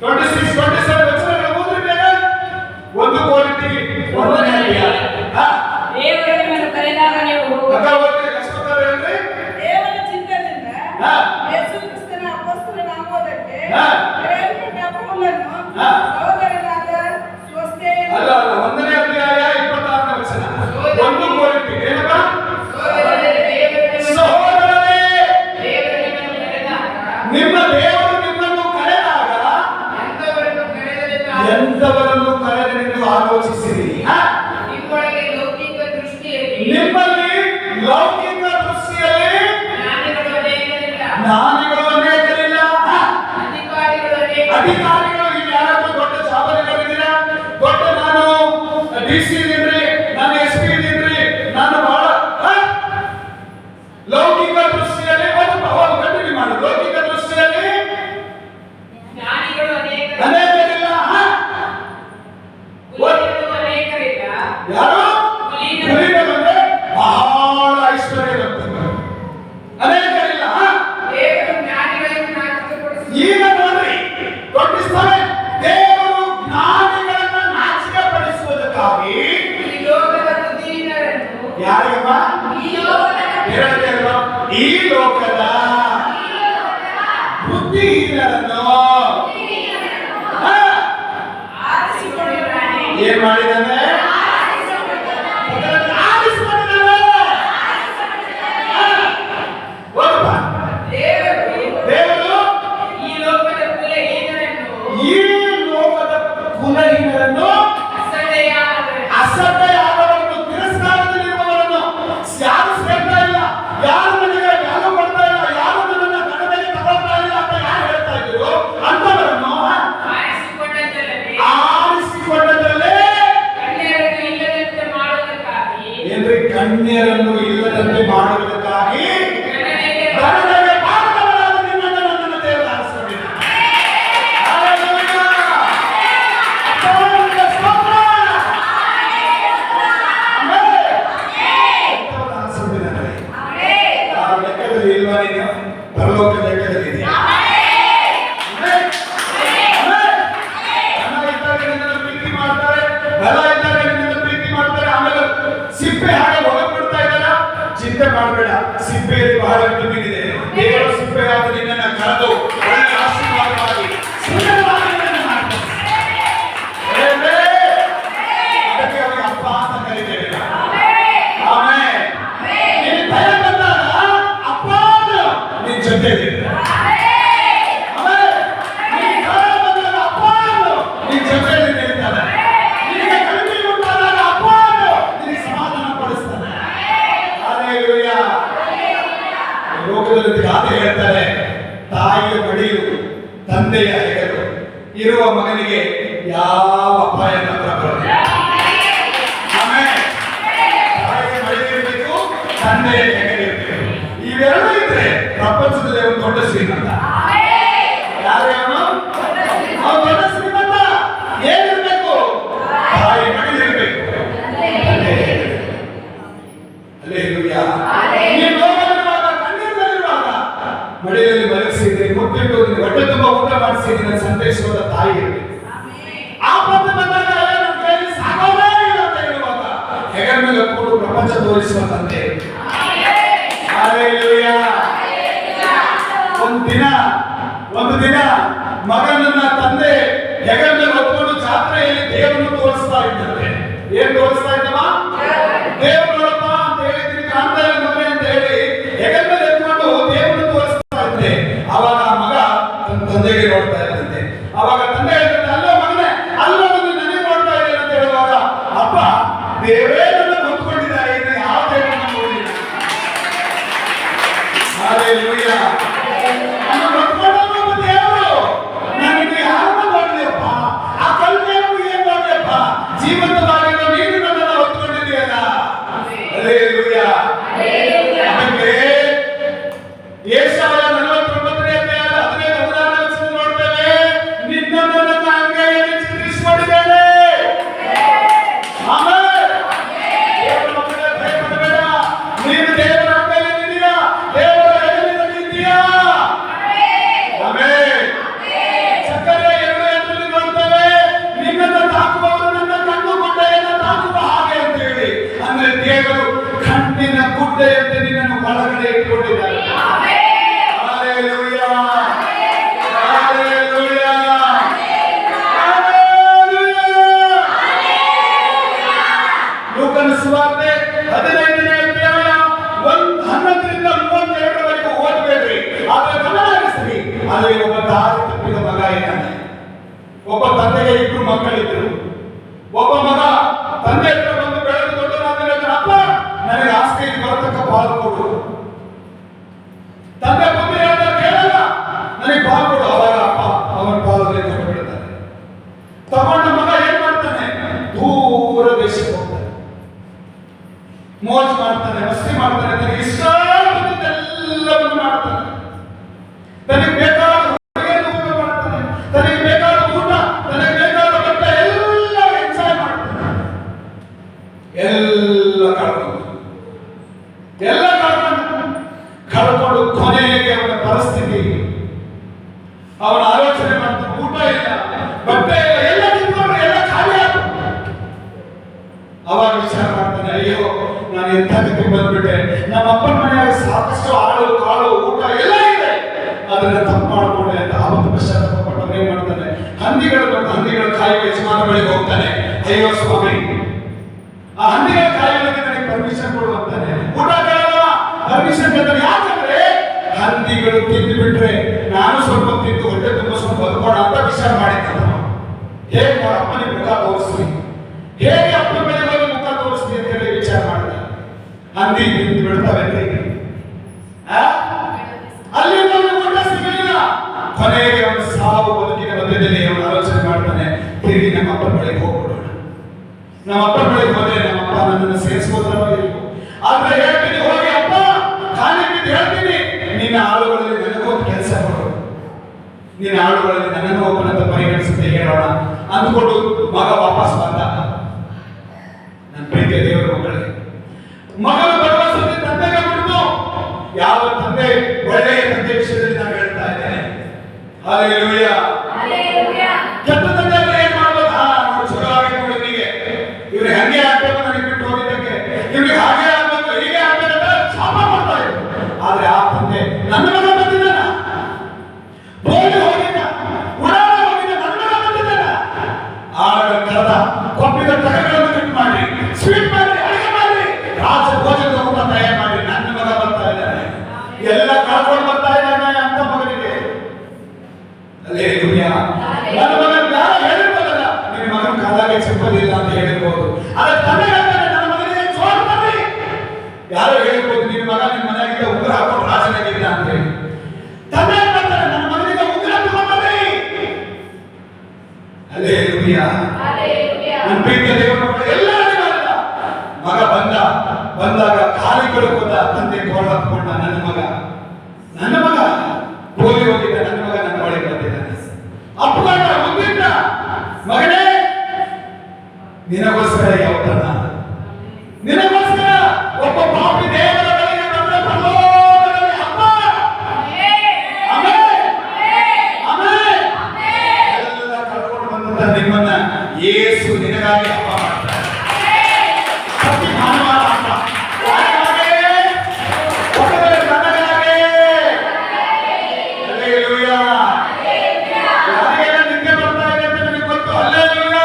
27 ವಚನಗಳು ಓದ್ರಿ ಬೇಗ. 1 ಕೊರಿಂಥಿ 1ನೇ ಅಧ್ಯಾಯ. ದೇವರು ನಿಮ್ಮನ್ನು ಕರೆದಾಗ ನೀವು ಹೋಗಿ. ಅಕ್ಕ ಓದ್ರಿ, ಲಕ್ಷ್ಮಣ ಹೇಳ್ರಿ. ದೇವರ ಚಿತ್ತದಿಂದ ಹಾ. ಯೇಸು ಕ್ರಿಸ್ತನ ಅಪೊಸ್ತಲನಾಗುವುದಕ್ಕೆ ಹಾ. ಪ್ರೇರಿತ ಪೌಲನು ಹಾ. ಸಹೋದರನಾದ ಸ್ವಸ್ಥೇನ ಅಲ್ಲ 1ನೇ ಅಧ್ಯಾಯ 26ನೇ ವಚನ. 1 ಕೊರಿಂಥಿ ಏನಪ್ಪ? ಸಹೋದರರೇ, ನಿಮ್ಮ ದೇವರು ನಿಮ್ಮನ್ನು ಕರೆದಾಗ ಎಂತವರನ್ನು ಕರೆದೆಂದು ಆಲೋಚಿಸಿರಿ. ನಿಮ್ಮೊಳಗೆ ಲೌಕಿಕ ದೃಷ್ಟಿಯಲ್ಲಿ ನಿಮ್ಮಲ್ಲಿ ಲೌಕಿಕ ದೃಷ್ಟಿಯಲ್ಲಿ ಜ್ಞಾನಿಗಳು ಅನೇಕರಿಲ್ಲ. ಅಧಿಕಾರಿಗಳು ಇಲ್ಲಿ ಯಾರಾದ್ರೂ ದೊಡ್ಡ ಜಾಬರಿಗಳಿದ್ದೀರಾ? ದೊಡ್ಡ ನಾನು DC ಇದೀನ್ರಿ, ನಾನು SP ಇದೀನ್ರಿ, ನಾನು ಬಹಳ ಲೌಕಿಕ ದೃಷ್ಟಿಯಲ್ಲಿ ಒಂದು ಕಂಟಿನ್ಯೂ ಮಾಡಿ. ಲೌಕಿಕ ದೃಷ್ಟಿಯಲ್ಲಿ ಜ್ಞಾನಿಗಳು ಅನೇಕರಿಲ್ಲ. ಯಾರು? ಕುಲೀನರಂದ್ರೆ ಬಹಳ ಐಶ್ವರ್ಯವಂತರು. ಅನೇಕರಿಲ್ಲ. ದೇವರು ಜ್ಞಾನಿಗಳನ್ನು ನಾಚಿಕೆಪಡಿಸಿ ಈಗ ನೋಡ್ರಿ, 27 ದೇವರು ಜ್ಞಾನಿಗಳನ್ನ ನಾಚಿಕೆಪಡಿಸುವುದಕ್ಕಾಗಿ ಈ ಲೋಕದ ಬುದ್ಧಿಹೀನರನ್ನು ಯಾರಿಗಮ್ಮ? ಹೇಳ್ತೇ ಅಲ್ವಾ? ಈ ಲೋಕದ ಬುದ್ಧಿಹೀನರನ್ನು ಆರಿಸಿಕೊಂಡಿದ್ದಾನೆ. ಏನ್ ಮಾಡಿದ್ದಾನೆ? ಗಣ್ಯರನ್ನು ಇಲ್ಲದಂತೆ ಮಾಡುವುದಕ್ಕಾಗಿ ಗಣನೆಗೆ ಪಾತ್ರರಾದ ನಿನ್ನನ್ನು ನನ್ನನ್ನು ದೇವರು ಆರಿಸಿಕೊಂಡಿದ್ದಾನೆ. ಹಲ್ಲೆಲೂಯಾ. ಅಪ್ಪನಿಗೆ ಸ್ತೋತ್ರ. ಆಮೆನ್. ದೇವರು ಆರಿಸಿಕೊಂಡಿದ್ದಾನೆ. ಆ ಲೆಕ್ಕದಲ್ಲಿ ಇಲ್ವಾ ನೀನು? ಪರಲೋಕ ಲೆಕ್ಕದಲ್ಲಿ ಇದೆಯಾ? ಆಮೆನ್. ಆಮೆನ್. ಹಣ ಇದ್ದಾಗ ನಿನ್ನನ್ನು ಪ್ರೀತಿ ಮಾಡ್ತಾರೆ, ಬಲ ಇದ್ದಾಗ ನಿನ್ನನ್ನು ಪ್ರೀತಿ ಮಾಡ್ತಾರೆ. ಆಮೇಲೆ ಸಿಪ್ಪೆ ಹಾಗೆ ಹೊರಬಿಡ್ತಾ ಇದ್ದಾರ, ಚಿಂತೆ ಮಾಡಬೇಡ. ಸಿಪ್ಪೆಯಲ್ಲಿ ಬಹಳ ವಿಟಮಿನ್ ಇದೆ. ದೇವರ ಸಿಪ್ಪೆಯಾದ ನಿನ್ನನ್ನು ಕರೆದು ಒಳ್ಳೆ ಆಶೀರ್ವಾದವಾಗಿ ಸುಂದರವಾಗಿ ನಿನ್ನನ್ನು ಮಾಡ್ತಾನೆ. ಅದಕ್ಕೆ ಅವನಿಗೆ ಅಪ್ಪ ಅಂತ ಕರೀತೇವೆ. ಆಮೆನ್. ನಿನ್ನ ಭಯ ಬಂದಾಗ ಅಪ್ಪ ಅಂದ್ರು ನಿನ್ನ ಜೊತೆ ಇರ್ತಾರೆ. ಆಮೆನ್. ನಿನ್ನ ಭಯ ಬಂದಾಗ ಅಪ್ಪ ಅಂದ್ರು ನಿನ್ನ ಜೊತೆಯಲ್ಲಿ ನಿಲ್ತಾನೆ. ನಿನಗೆ ಕಡಿಮೆ ಉಂಟಾದಾಗ ಅಪ್ಪ ಅಂದ್ರು ನಿನಗೆ ಸಮಾಧಾನ ಪಡಿಸ್ತಾನೆ. ಹಲ್ಲೆಲೂಯಾ. ಲೋಕದಲ್ಲಿ ಗಾದೆ ಹೇಳ್ತಾರೆ, ತಾಯಿಯ ಮಡಿಲು ತಂದೆಯ ಹೆಗಲು ಇರುವ ಮಗನಿಗೆ ಯಾವ ಅಪಾಯ ಮಾತ್ರ ಬರೋದಿಲ್ಲ. ಆಮೆನ್. ತಾಯಿಯ ಮಡಿಲಿರಬೇಕು, ತಂದೆಯ ಹೆಗಲಿರಬೇಕು. ಇವೆರಡೂ ಇದ್ರೆ ಪ್ರಪಂಚದಲ್ಲಿ ಒಂದು ದೊಡ್ಡ ಶ್ರೀಮಂತ. ಯಾರು ಅವನು? ಅವನು ದೊಡ್ಡ ಶ್ರೀಮಂತ. ಏನಿರ್ಬೇಕು? ತಾಯಿ ಮಡಿಲಿರಬೇಕು. ಹಲ್ಲೆಲೂಯಾ. ನೀನು ನೋವಲ್ಲಿರುವಾಗ, ಕಣ್ಣೀರಿನಲ್ಲಿರುವಾಗ ಮಡಿಲಲ್ಲಿ ಮಲಗಿಸಿದ್ರೆ, ಮುಟ್ಟಿಟ್ಟು ಹೊಟ್ಟೆ ತುಂಬ ಊಟ ಮಾಡಿಸಿದ್ರೆ ಸಂತೈಸುವ ತಾಯಿ ಇರಬೇಕು. ಆಪತ್ತು ಬಂದಾಗ ನಮ್ಮ ಕೈಯಲ್ಲಿ ಸಾಗೋದೇ ಇಲ್ಲ ಅಂತ ಹೇಳುವಾಗ ಹೆಗಲ ಮೇಲೆ ಕೂಡು ಪ್ರಪಂಚ ತೋರಿಸುವ ತಂದೆ. ಹಲ್ಲೆಲೂಯಾ. ಒಂದು ದಿನ ಮಗನನ್ನ ತಂದೆ ಹೆಗಲ ಮೇಲೆ ಹೊತ್ಕೊಂಡು ಜಾತ್ರೆಯಲ್ಲಿ ದೇವರನ್ನು ತೋರಿಸ್ತಾ ಇದ್ದಂತೆ. ಏನ್ ತೋರಿಸ್ತಾ ಇದ್ದವ? ದೇವರು ನೋಡಪ್ಪ ಅಂತ ಹೇಳಿದ್ದೀನಿ, ಕಾಣ್ತಾ ಇಲ್ಲ ಮಗನೇ ಅಂತ ಹೇಳಿ ಹೆಗಲ ಮೇಲೆ ಎತ್ಕೊಂಡು ದೇವರನ್ನು ತೋರಿಸ್ತಾ ಇದ್ದೆ. ಅವಾಗ ಆ ಮಗ ತನ್ನ ತಂದೆಗೆ ನೋಡ್ತಾ ಇದ್ದಂತೆ. ಅವಾಗ ತಂದೆ ಹೇಳ್ತಾರೆ, ಅಲ್ಲೋ ಮಗನೇ, ಅಲ್ಲೋ ನನಗೆ ನೋಡ್ತಾ ಇದ್ದೇನೆ ಅಂತ ಹೇಳುವಾಗ, ಅಪ್ಪ ದೇವರೇ ನನ್ನ ಹೊತ್ಕೊಂಡಿದ್ದಾರೆ, ಇನ್ನು ಯಾವ ದೇವರನ್ನು ನೋಡಿಲ್ಲ. ಹಲ್ಲೆಲೂಯಾ. ನನ್ನ ಹೊತ್ಕೊಂಡವನು ಒಬ್ಬ ದೇವರು. ನನಗೆ ಯಾರನ್ನ ನೋಡ್ಲಿಯಪ್ಪ? ಆ ಕಲ್ಪನೆಯನ್ನು ಏನ್ ನೋಡ್ಲಿಯಪ್ಪ? ಜೀವಂತವಾಗಿರೋ ನೀನು ನನ್ನನ್ನು ಹೊತ್ಕೊಂಡಿದೆಯಲ್ಲ. ಹಲ್ಲೆಲೂಯಾ. ಅದಕ್ಕೆ ಯೆಶಾಯ 49ನೇ ಅಧ್ಯಾಯ 15-16 ವಚನ ನೋಡ್ತೇವೆ. ನಿನ್ನನ್ನು ನನ್ನ ಅಂಗೈಯಲ್ಲಿ ಚಿತ್ರಿಸಿಕೊಂಡಿದ್ದೇನೆ. ಆಮೆನ್. ದೇವರ ಮಕ್ಕಳೇ, ಭಯಪಡಬೇಡ. ನೀನು ದೇವರ ಅಂಗೈಯಲ್ಲಿದ್ದೀಯಾ, ದೇವರ ಹೆಗಲಿನಲ್ಲಿ ಇದ್ದೀಯಾ. ಆಮೆನ್. ಸಕ್ಕರೆ 2:8 ನೋಡ್ತೇವೆ, ನಿನ್ನನ್ನು ತಾಕುವವರು ನನ್ನ ಕಣ್ಣು ಗುಡ್ಡೆಯನ್ನು ತಾಕುವ ಹಾಗೆ ಅಂತ ಹೇಳಿ. ಅಂದ್ರೆ ದೇವರು ಕಣ್ಣಿನ ಗುಡ್ಡೆಯಂತೆ ನಿನ್ನನ್ನು ಒಳಗಡೆ ಇಟ್ಟುಕೊಂಡಿದ್ದಾರೆ. ಹಲ್ಲೆಲೂಯಾ. ಹಲ್ಲೆಲೂಯಾ. ಲೂಕನ ಸುವಾರ್ತೆ 15ನೇ ಅಧ್ಯಾಯ 11-32 ಓದಬೇಡ್ರಿ, ಆದ್ರೆ ಗಮನಿಸ್ರಿ. ಅಲ್ಲಿ ಒಬ್ಬ ದಾರಿ ತಪ್ಪಿದ ಮಗ ಇದ್ದಾನೆ. ಒಬ್ಬ ತಂದೆಗೆ 2 ಮಕ್ಕಳಿದ್ರು. ಒಬ್ಬ ಮಗ ತಂದೆ ಹತ್ರ ಬಂದು ಬೆಳೆದು ದೊಡ್ಡನಾದ ಅಪ್ಪ ನನಗೆ ಆಸ್ತಿಗೆ ಬರತಕ್ಕ ಪಾಲು ಕೊಡು. ತಂದೆ ಬಂದು ಹೇಳ್ತಾರೆ, ಕೇಳಲ್ಲ, ನನಗೆ ಪಾಲು ಕೊಡು. ಅವಾಗ ಅಪ್ಪ ಅವನ ಪಾಲನೆ ಕೊಟ್ಟು ಬಿಡ್ತಾನೆ. ತಗೊಂಡ ಮಗ ಏನ್ ಮಾಡ್ತಾನೆ? ದೂರ ದೇಶಕ್ಕೆ ಹೋಗ್ತಾನೆ, ಮೋಜ್ ಮಾಡ್ತಾನೆ, ಮಸ್ತಿ ಮಾಡ್ತಾನೆ, ತನಗೆ ಇಷ್ಟ ಬಂದಿದ್ದೆಲ್ಲವನ್ನು ಮಾಡ್ತಾನೆ. ತನಗೆ ಬೇಕಾದ ಹುಡುಗಿಯನ್ನು ಊಟ ಮಾಡ್ತಾನೆ, ತನಗೆ ಬೇಕಾದ ಊಟ, ತನಗೆ ಬೇಕಾದ ಬಟ್ಟೆ ಎಲ್ಲ ಎಂಜಾಯ್ ಮಾಡ್ತಾನೆ. ಎಲ್ಲ ಕಳ್ಕೊಂಡು ಕೊನೆಗೆ ಅವನ ಪರಿಸ್ಥಿತಿ, ಅವನ ಆಲೋಚನೆ ಮಾಡ್ತಾನೆ. ಊಟ ಇಲ್ಲ, ಬಟ್ಟೆ ಇಲ್ಲ, ಎಲ್ಲ ತಿಳ್ಕೊಂಡು ಎಲ್ಲ ಖಾಲಿ ಆಗ. ಅವಾಗ ವಿಚಾರ ಮಾಡ್ತಾನೆ, ಅಯ್ಯೋ ನಾನು ಎಂಥ ಗತಿ ಬಂದ್ಬಿಟ್ಟೆ. ನಮ್ಮ ಅಪ್ಪನ ಮನೆಯಾಗ ಸಾಕಷ್ಟು ಆಳು ಕಾಳು ಊಟ ಎಲ್ಲ ಇದೆ, ಅದನ್ನ ತಪ್ಪು ಮಾಡ್ಕೊಂಡೆ ಅಂತ ಆವತ್ತು ಪಶ್ಚಾತ್ತಾಪಪಟ್ಟು ಏನ್ ಮಾಡ್ತಾನೆ? ಹಂದಿಗಳ ಕಾಯುವ ಯಜಮಾನ ಬಳಿಗೆ ಹೋಗ್ತಾನೆ. ಅಯ್ಯೋ ಸ್ವಾಮಿ, ಆ ಹಂದಿಗಳ ಕಾಯುವುದಕ್ಕೆ ನನಗೆ ಪರ್ಮಿಷನ್ ಕೊಡು ಅಂತಾನೆ. ಊಟ ಕೇಳಲ್ಲ, ಪರ್ಮಿಷನ್ ಕೇಳ್ತಾನೆ. ಯಾಕಂದ್ರೆ ಹಂದಿಗಳು ತಿಂದು ಬಿಟ್ರೆ ನಾನು ಸ್ವಲ್ಪ ತಿಂದು ಹೊಟ್ಟೆ ತುಂಬ ಸ್ವಲ್ಪ ಬದುಕೋಣ ಅಂತ ವಿಚಾರ ಮಾಡಿದ್ದ. ಹೇಗೆ ಅಪ್ಪನಿಗೆ ಮುಖ ತೋರಿಸ್ಲಿ, ಹೇಗೆ ಅಪ್ಪನ ಮೇಲೆ ಮುಖ ತೋರಿಸ್ಲಿ ಅಂತ ಹೇಳಿ ವಿಚಾರ ಮಾಡಿದ. ಹಂದಿ ತಿಂದು ಬಿಡ್ತಾವೆ, ಅಲ್ಲಿ ಊಟ ಸಿಗಲಿಲ್ಲ. ಕೊನೆಗೆ ಅವನು ಸಾವು ಬದುಕಿನ ಮಧ್ಯದಲ್ಲಿ ಅವನು ಆಲೋಚನೆ ಮಾಡ್ತಾನೆ, ನಮ್ಮ ಅಪ್ಪನ ಬಳಿಗೆ ಹೋಗ್ಬಿಡೋಣ. ನಮ್ಮ ಅಪ್ಪನ ಬಳಿಗೆ ಹೋದ್ರೆ ನಮ್ಮ ಅಪ್ಪ ನನ್ನನ್ನು ಸೇರಿಸ್ಬೋದಲ್ಲ, ಆದ್ರೆ ಹೇಳ್ತೀನಿ, ಹೋಗಿ ಅಪ್ಪ ಖಾಲಿ ಬಿದ್ದು ಹೇಳ್ತೀನಿ, ನಿನ್ನ ಆಳುಗಳಲ್ಲಿ ನನಗೊಂದು ಕೆಲಸ ಕೊಡು, ನಿನ್ನ ಆಳುಗಳಲ್ಲಿ ನನ್ನನ್ನು ಒಬ್ಬನಂತ ಪರಿಗಣಿಸುತ್ತೆ ಹೇಳೋಣ ಅಂದ್ಕೊಂಡು ಮಗ ವಾಪಸ್ ಬಂದ. ನನ್ನ ಪ್ರೀತಿಯ ದೇವರ ಮಕ್ಕಳೇ, ಮಗನ ಬರುವ ಸುದ್ದಿ ತಂದೆಗೆ ಬಿಡ್ತು. ಯಾವ ತಂದೆ ಒಳ್ಳೆಯ ತಂದೆ ವಿಷಯದಲ್ಲಿ ನಾನು ಹೇಳ್ತಾ ಇದ್ದೇನೆ. ಹಲ್ಲೆಲೂಯಾ. ಕೆಟ್ಟ ತಂದೆ ಅಂದ್ರೆ ಏನ್ ಮಾಡ್ಬೋದು? ನೋಡಿ ಚಲೋ ಆಗಿ ನೋಡಿ, ಇವ್ರಿಗೆ ಹಂಗೆ ಆಗ್ಬೇಕು, ನನಗೆ ಬಿಟ್ಟು ಹೋಗಿದ್ದಕ್ಕೆ ಇವ್ರಿಗೆ ಹಾಗೆ ಆಗ್ಬೇಕು, ಹೀಗೆ ಆಗ್ಬೇಕಂತ ಶಾಪ ಮಾಡ್ತಾ ಇದ್ರು. ಆದ್ರೆ ಆ ತಂದೆ ನನ್ನ ಮಗ ಬಂದಿದ್ದಾನ, ಬೋಲಿ ಹೋಗಿದ್ದ, ಉಡಾಳ ಹೋಗಿದ್ದ, ನನ್ನ ಮಗ ಬಂದಿದ್ದಾನ. ಆಗ ಕರೆದ, ಕೊಬ್ಬಿದ ತಲೆಗಳನ್ನು ಕಟ್ ಮಾಡಿ, ಸ್ವೀಟ್ ಮಾಡಿ, ಅಡಿಗೆ ಮಾಡಿ, ರಾಜ ಭೋಜನದ ಊಟ ತಯಾರು ಮಾಡಿ, ನನ್ನ ಮಗ ಬರ್ತಾ ಇದ್ದಾನೆ, ಎಲ್ಲ ಕಳ್ಕೊಂಡು ಬರ್ತಾ ಇದ್ದಾನೆ ಅಂತ ಮಗನಿಗೆ. ಹಲ್ಲೆಲೂಯಾ. ನನ್ನ ಮಗನ ಯಾರು ಹೇಳಿರ್ಬೋದಲ್ಲ, ನಿನ್ನ ಮಗನ ಕಾಲಾಗೆ ಚಪ್ಪಲಿ ಇಲ್ಲ ಅಂತ ಹೇಳಿರ್ಬೋದು. ಆದ್ರೆ ತಂದೆ ಹೇಳ್ತಾನೆ, ನನ್ನ ಮಗನಿಗೆ ಜೋರ್ ಬರ್ರಿ. ಯಾರು ಹೇಳಿರ್ಬೋದು, ನಿನ್ನ ಮಗ ನಿನ್ನ ಮನೆಯಾಗಿದ್ದ ಉಗ್ರ ಹಾಕೊಂಡು ರಾಜನಾಗಿದ್ದ ಅಂತ ಹೇಳಿ. ತಂದೆ ಹೇಳ್ತಾರೆ, ನನ್ನ ಮಗನಿಗೆ ಉಗ್ರ ತಗೊಂಡ್ಬರ್ರಿ. ಹಲ್ಲೆಲೂಯಾ. ನನ್ನ ಪ್ರೀತಿಯ ದೇವರ ಮಕ್ಕಳು ಎಲ್ಲರೂ ಮಾಡಿದ. ಮಗ ಬಂದಾಗ ಖಾಲಿ ಕೊಡುವುದ ತಂದೆ ಕೋಳ ಹಾಕೊಂಡ, ನನ್ನ ಮಗ ಬೋಲಿ ಹೋಗಿದ್ದ, ನನ್ನ ಮಗ ನನ್ನ ಒಳಗೆ ಬಂದಿದ್ದಾನೆ. ಅಪ್ಪಗೊಂಡ ಮುಂದಿದ್ದ, ಮಗನೇ ನಿನಗೋಸ್ಕರ ಯಾವತ್ತನ್ನ, ನಿನಗೋಸ್ಕರ ಒಬ್ಬ ಪಾಪಿ ದೇವರ ಬಳಿಗೆ ಬಂದ ಪರಲೋಕದಲ್ಲಿ ಹಬ್ಬ. Amen, amen. ಎಲ್ಲ ಕಳ್ಕೊಂಡು ಬಂದಂತ ನಿಮ್ಮನ್ನ ಯೇಸು ನಿನಗಾಗಿ ಹಬ್ಬ ಮಾಡ್ತಾರೆ. ಪ್ರತಿ ಭಾನುವಾರ ಹಬ್ಬ. ಯಾರಿಗಾಗಿ? ಒಬ್ಬರೇ ನನಗಾಗಿ. ಹಲ್ಲೆಲೂಯಾ. ಯಾರಿಗೆಲ್ಲ ನಿದ್ದೆ ಬರ್ತಾ ಇದೆ ಅಂತ ನನಗೆ ಗೊತ್ತು. Hallelujah.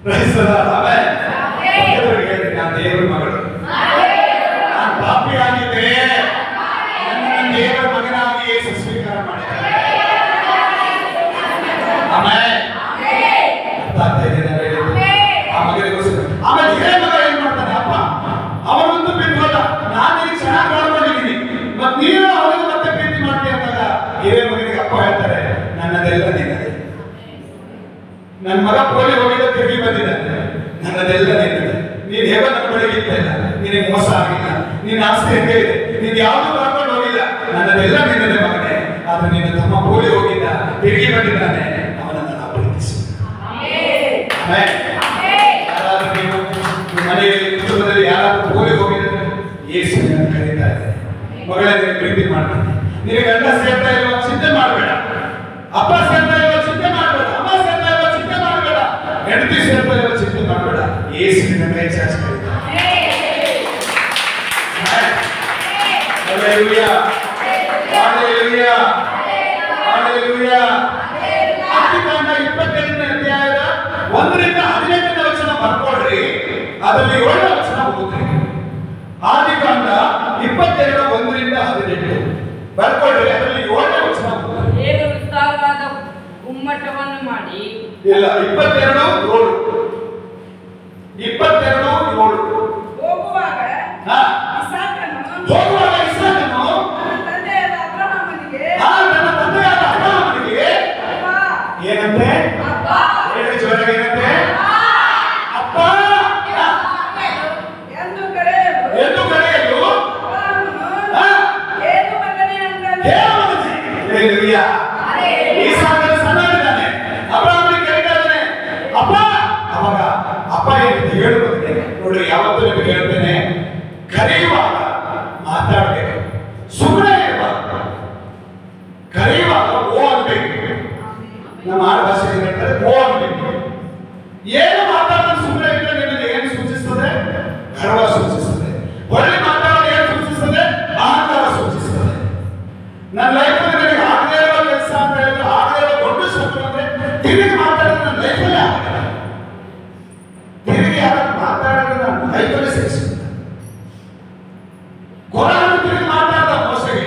Praise the lord. Amen. ಒಬ್ಬರಿಗೆ ಹೇಳಿ, ನಾನು ದೇವರ ಮಗಳು, ನಾನು ಪಾಪಿಯಾಗಿದ್ದೆ, ನನ್ನ ದೇವರ ಮಗನಾಗಿ ಯೇಸು ಸ್ವೀಕಾರ ಮಾಡಿದ್ದಾರೆ. ಆಮೆನ್. ಅರ್ಥ ಆಗ್ತಾ ಇದೆ ನಾನು ಹೇಳಿದ್ದು? ಆ ಮಗನಿಗೋಸ್ಕರ. ಆಮೇಲೆ ಹಿರಿಯ ಮಗ ಏನ್ ಮಾಡ್ತಾನೆ? ಅಪ್ಪ ಅವನೊಂದು ಬಿಟ್ಟು ಹೋದ, ನಾನು ಈಗ ಚೆನ್ನಾಗಿ ನೋಡ್ಕೊಂಡಿದ್ದೀನಿ, ಮತ್ತೆ ನೀನು ಅವನಿಗೆ ಮತ್ತೆ ಪ್ರೀತಿ ಮಾಡ್ತೀಯ ಅಂದಾಗ ಹಿರಿಯ ಮಗನಿಗೆ ಅಪ್ಪ ಹೇಳ್ತಾರೆ, ನನ್ನದೆಲ್ಲ ನಿನ್ನದೇ. ನನ್ನ ಮಗ ಪೋಲಿ ಹೋಗಿದ್ದ, ತಿರುಗಿ ಬಂದಿದ್ದಾನೆ, ನನ್ನದೆಲ್ಲ ನಿನ್ನದೇ. ನೀನು ಹೇಗೋ ನನ್ನ ಬಳಿಗೆ ಇತ್ತಲ್ಲ, ನಿನಗೆ ಮೋಸ ಆಗಿಲ್ಲ, ನಿನ್ನ ಆಸ್ತಿ ಹೆಂಗೆ ಇದೆ, ನೀನು ಯಾವುದು ಕರ್ಕೊಂಡು ಹೋಗಿಲ್ಲ, ನನ್ನದೆಲ್ಲ ನಿನ್ನದೇ ಮಗನೇ. ಆದ್ರೆ ನಿನ್ನ ತಮ್ಮ ಪೋಲಿ ಹೋಗಿದ್ದ, ತಿರುಗಿ ಬಂದಿದ್ದಾನೆ, ಅವನನ್ನು ನಾವು ಪ್ರೀತಿಸು. ಯಾರಾದ್ರೂ ನೀವು ಮನೆಯಲ್ಲಿ ಕುಟುಂಬದಲ್ಲಿ ಯಾರಾದ್ರೂ ಪೋಲಿ ಹೋಗಿದ್ರೆ ಯೇಸು ನಿನ್ನನ್ನು ಕರೀತಾ ಇದೆ, ಮಗಳೇ ನಿನಗೆ ಪ್ರೀತಿ ಮಾಡ್ತಾನೆ. ನಿನಗೆ ಗಂಡ ಸೇರ್ತಾ ಇರುವ ಚಿಂತೆ ಮಾಡಬೇಡ, ಅಪ್ಪ ಸೇರ್ತಾ ಇರುವ ಚಿಂತೆ ಮಾಡಬೇಡ, ಅಮ್ಮ ಸೇರ್ತಾ ಇರುವ ಚಿಂತೆ ಮಾಡಬೇಡ, ಹೆಂಡತಿ ಸೇರ್ತಾ ಇರುವ ಚಿಂತೆ ಮಾಡಬೇಡ. ಯೇಸು ನಿನ್ನ ಕೈ ಚಾಚಿ ಕರೀತಾನೆ. ಹಲ್ಲೆಲೂಯಾ. ಹಲ್ಲೆಲೂಯಾ. ಹಲ್ಲೆಲೂಯಾ. ಆದಿಕಾಂಡ 22ನೇ ಅಧ್ಯಾಯದ 1ರಿಂದ 18ನೇ ವಚನ ಬರ್ಕೊಡ್ರಿ, ಅದರಲ್ಲಿ 7ನೇ ವಚನ ಓದ್ರಿ. ಆದಿಕಾಂಡ 22 1ರಿಂದ 18 ಬರ್ಕೊಡ್ರಿ, ಅದರಲ್ಲಿ 7ನೇ ವಚನ ಓದ್ರಿ. ದೇವರು ವಿಸ್ತಾರವಾದ ಗುಮ್ಮಟವನ್ನು ಮಾಡಿ, ಇಲ್ಲ 22 ಹೋಗುವಾಗ ಹಾ, ಇಸಾಕನು ಹೋಗುವಾಗ ಇಸಾಕನು ತನ್ನ ತಂದೆಯಾದ ಅಬ್ರಹಾಮನಿಗೆ, ನನ್ನ ತಂದೆಯಾದ ಅಬ್ರಹಾಮನಿಗೆ ಅಪ್ಪ, ಏನಂತೆ? ಅಪ್ಪ, ಹೇಳಿ ಜೋರಾಗಿ, ಏನಂತೆ? ಅಪ್ಪ ಎಂದು ಕರೆಯಲು ಎಂದು ಕರೆಯಲು ಅಬ್ರಹಾಮನು, ಹಾ, ಏನು ಮಗನೇ ಅಂದನು. ದೇವರೇ. ಹಲ್ಲೆಲೂಯಾ. ಇಸಾಕನು ಸಣ್ಣನಿದ್ದಾನೆ, ಅಬ್ರಹಾಮನಿಗೆ ಕರೀತಾ ಇದ್ದಾನೆ ಅಪ್ಪ. ಅವಾಗ ಅಪ್ಪ ಏನಂತ ಹೇಳುವುದಿಲ್ಲ. ನೋಡ್ರಿ, ಯಾವತ್ತೂ ನಿಮಗೆ ಹೇಳ್ತೇನೆ, ಕರೆಯುವಾಗ ಮಾತಾಡಬೇಕು, ಸುಮ್ಮನೆ ಇರಬಾರ್ದು. ಕರೆಯುವಾಗ ಓ ಅನ್ಬೇಕು. ನಮ್ಮ ಆಡು ಭಾಷೆಯಲ್ಲಿ ಹೇಳ್ತಾರೆ ಓ ಅನ್ಬೇಕು. ಏನು ಮಾತಾಡೋದು ಸುಮ್ಮನೆ ಇದ್ರೆ ನಿಮಗೆ ಏನು ಸೂಚಿಸ್ತದೆ? ಗರ್ವ ಸೂಚಿಸ್ತದೆ. ಒಳ್ಳೆ ಮಾತಾಡೋದು ಏನು ಸೂಚಿಸ್ತದೆ? ಅಹಂಕಾರ ಸೂಚಿಸ್ತದೆ. ನನ್ನ ಲೈಫಲ್ಲಿ ನನಗೆ ಆಗದೇ ಇರೋ ಕೆಲಸ ಅಂತ ಹೇಳಿದ್ರೆ, ಆಗದೇ ಇರೋ ದೊಡ್ಡ ಶಬ್ದ ಅಂದ್ರೆ ತಿರುಗಿ ಮಾತಾಡೋದು ನನ್ನ ಲೈಫಲ್ಲೇ ಆಗಲ್ಲ. ತಿರುಗಿ ಯಾರು ಮಾತಾಡೋದು ನನ್ನ ಲೈಫಲ್ಲೇ ಸೇರಿಸುತ್ತೆ. ಕೊರನ್ನು ತಿರುಗಿ ಮಾತಾಡದ ಮೋಸಗೆ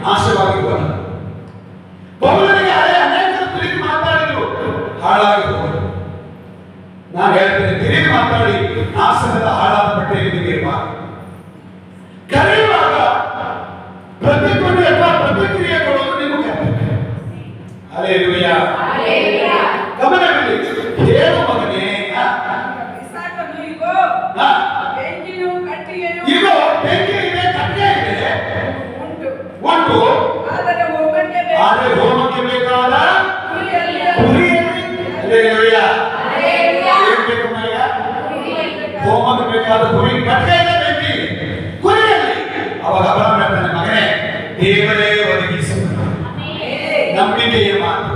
ನಾಶವಾಗಿ ಹೋದ. ಪೌಲನಿಗೆ ಅನೇಕರು ತಿರುಗಿ ಮಾತಾಡಿದ್ರು, ಹಾಳಾಗಿ ಹೋದರು. ನಾನು ಹೇಳ್ತೇನೆ, ತಿರುಗಿ ಮಾತಾಡಿ ನಾಶನದ ಹಾಳಾದ ಬಟ್ಟೆಯಲ್ಲಿ ನಿಮಗಿರಬಾರದು. ಕರೆಯುವಾಗ ಪ್ರತಿಕ್ರಿಯೆ ಅಥವಾ ಪ್ರತಿಕ್ರಿಯೆ ಕೊಡೋದು ನಿಮ್ಮ ಕರ್ತವ್ಯ. ಹಲ್ಲೆಲೂಯಾ. ಗಮನವಿರಲಿ. ಹೇಳು ಮಗನೇ, Hallelujah. ಏನ್ ಬೇಕು ಮಗ? ಹೋಮಕ್ಕೆ ಬೇಕಾದ ಕುರಿ ಕಟ್ಟೆಯಿಂದ ಬೆಂಕಿ ಕುರಿಯಲ್ಲಿ. ಅವಾಗ ಅಬ್ರಹಾಂ ಹೇಳ್ತಾನೆ, ಮಗನೇ ದೇವರೇ ಒದಗಿಸು. ನಂಬಿಕೆಯ ಮಾತು.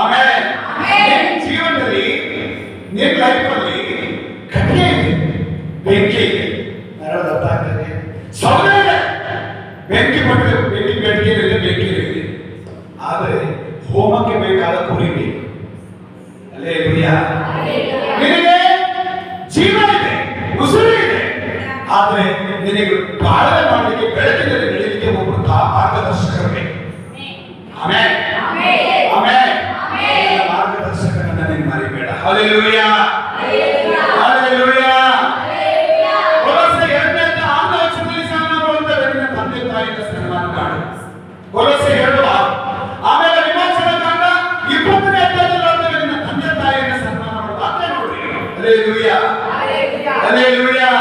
ಆಮೇಲೆ ನಿನ್ನ ಜೀವನದಲ್ಲಿ ನಿನ್ನ ಲೈಫಲ್ಲಿ ಕಟ್ಟೆ ಇದೆ, ಬೆಂಕಿ ಇದೆ, ನರದ ಅರ್ಥ ಆಗ್ತದೆ, ಸೌದೆ ಇದೆ, ಬೆಂಕಿ ಪಟ್ಟರೆ ಬೆಂಕಿ ಬೆಂಕಿಯಿದೆ, ಬೆಂಕಿ ಇದೆ. ಆದರೆ ಹೋಮಕ್ಕೆ ಬೇಕಾದ ಕುರಿ ಬೇಕು. ಹಲ್ಲೆಲೂಯಾ. ನಿನಗೆ ಜೀವ ಇದೆ, ಉಸಿರು ಇದೆ, ಆದರೆ ನಿನಗೆ ಪಾಲನೆ ಮಾಡಲಿಕ್ಕೆ ಬೆಳಕಿನಲ್ಲಿ ಬೆಳಲಿಕ್ಕೆ ಒಬ್ಬರು ಮಾರ್ಗದರ್ಶಕರು ಬೇಕು. Amen amen. ಮಾರ್ಗದರ್ಶಕನನ್ನ ನೀನು ಮರಿಬೇಡ. Hallelujah hallelujah. ಕೊಲೊಸ್ಸೆ 2:6 ಸನ್ಮಾನ ತಂದೆ ತಾಯಿಯ ಸನ್ಮಾನ ಮಾಡು. ಕೊಲೊಸ್ಸೆ 2:6. ಆಮೇಲೆ ವಿಮೋಚನ ಕಾಂಡ 20ನೇ ಅಧ್ಯಾಯದಲ್ಲಿ ನಿನ್ನ ತಂದೆ ತಾಯಿಯ ಸನ್ಮಾನ ಮಾಡು. ಅದೇ ನೋಡಿ. Hallelujah hallelujah.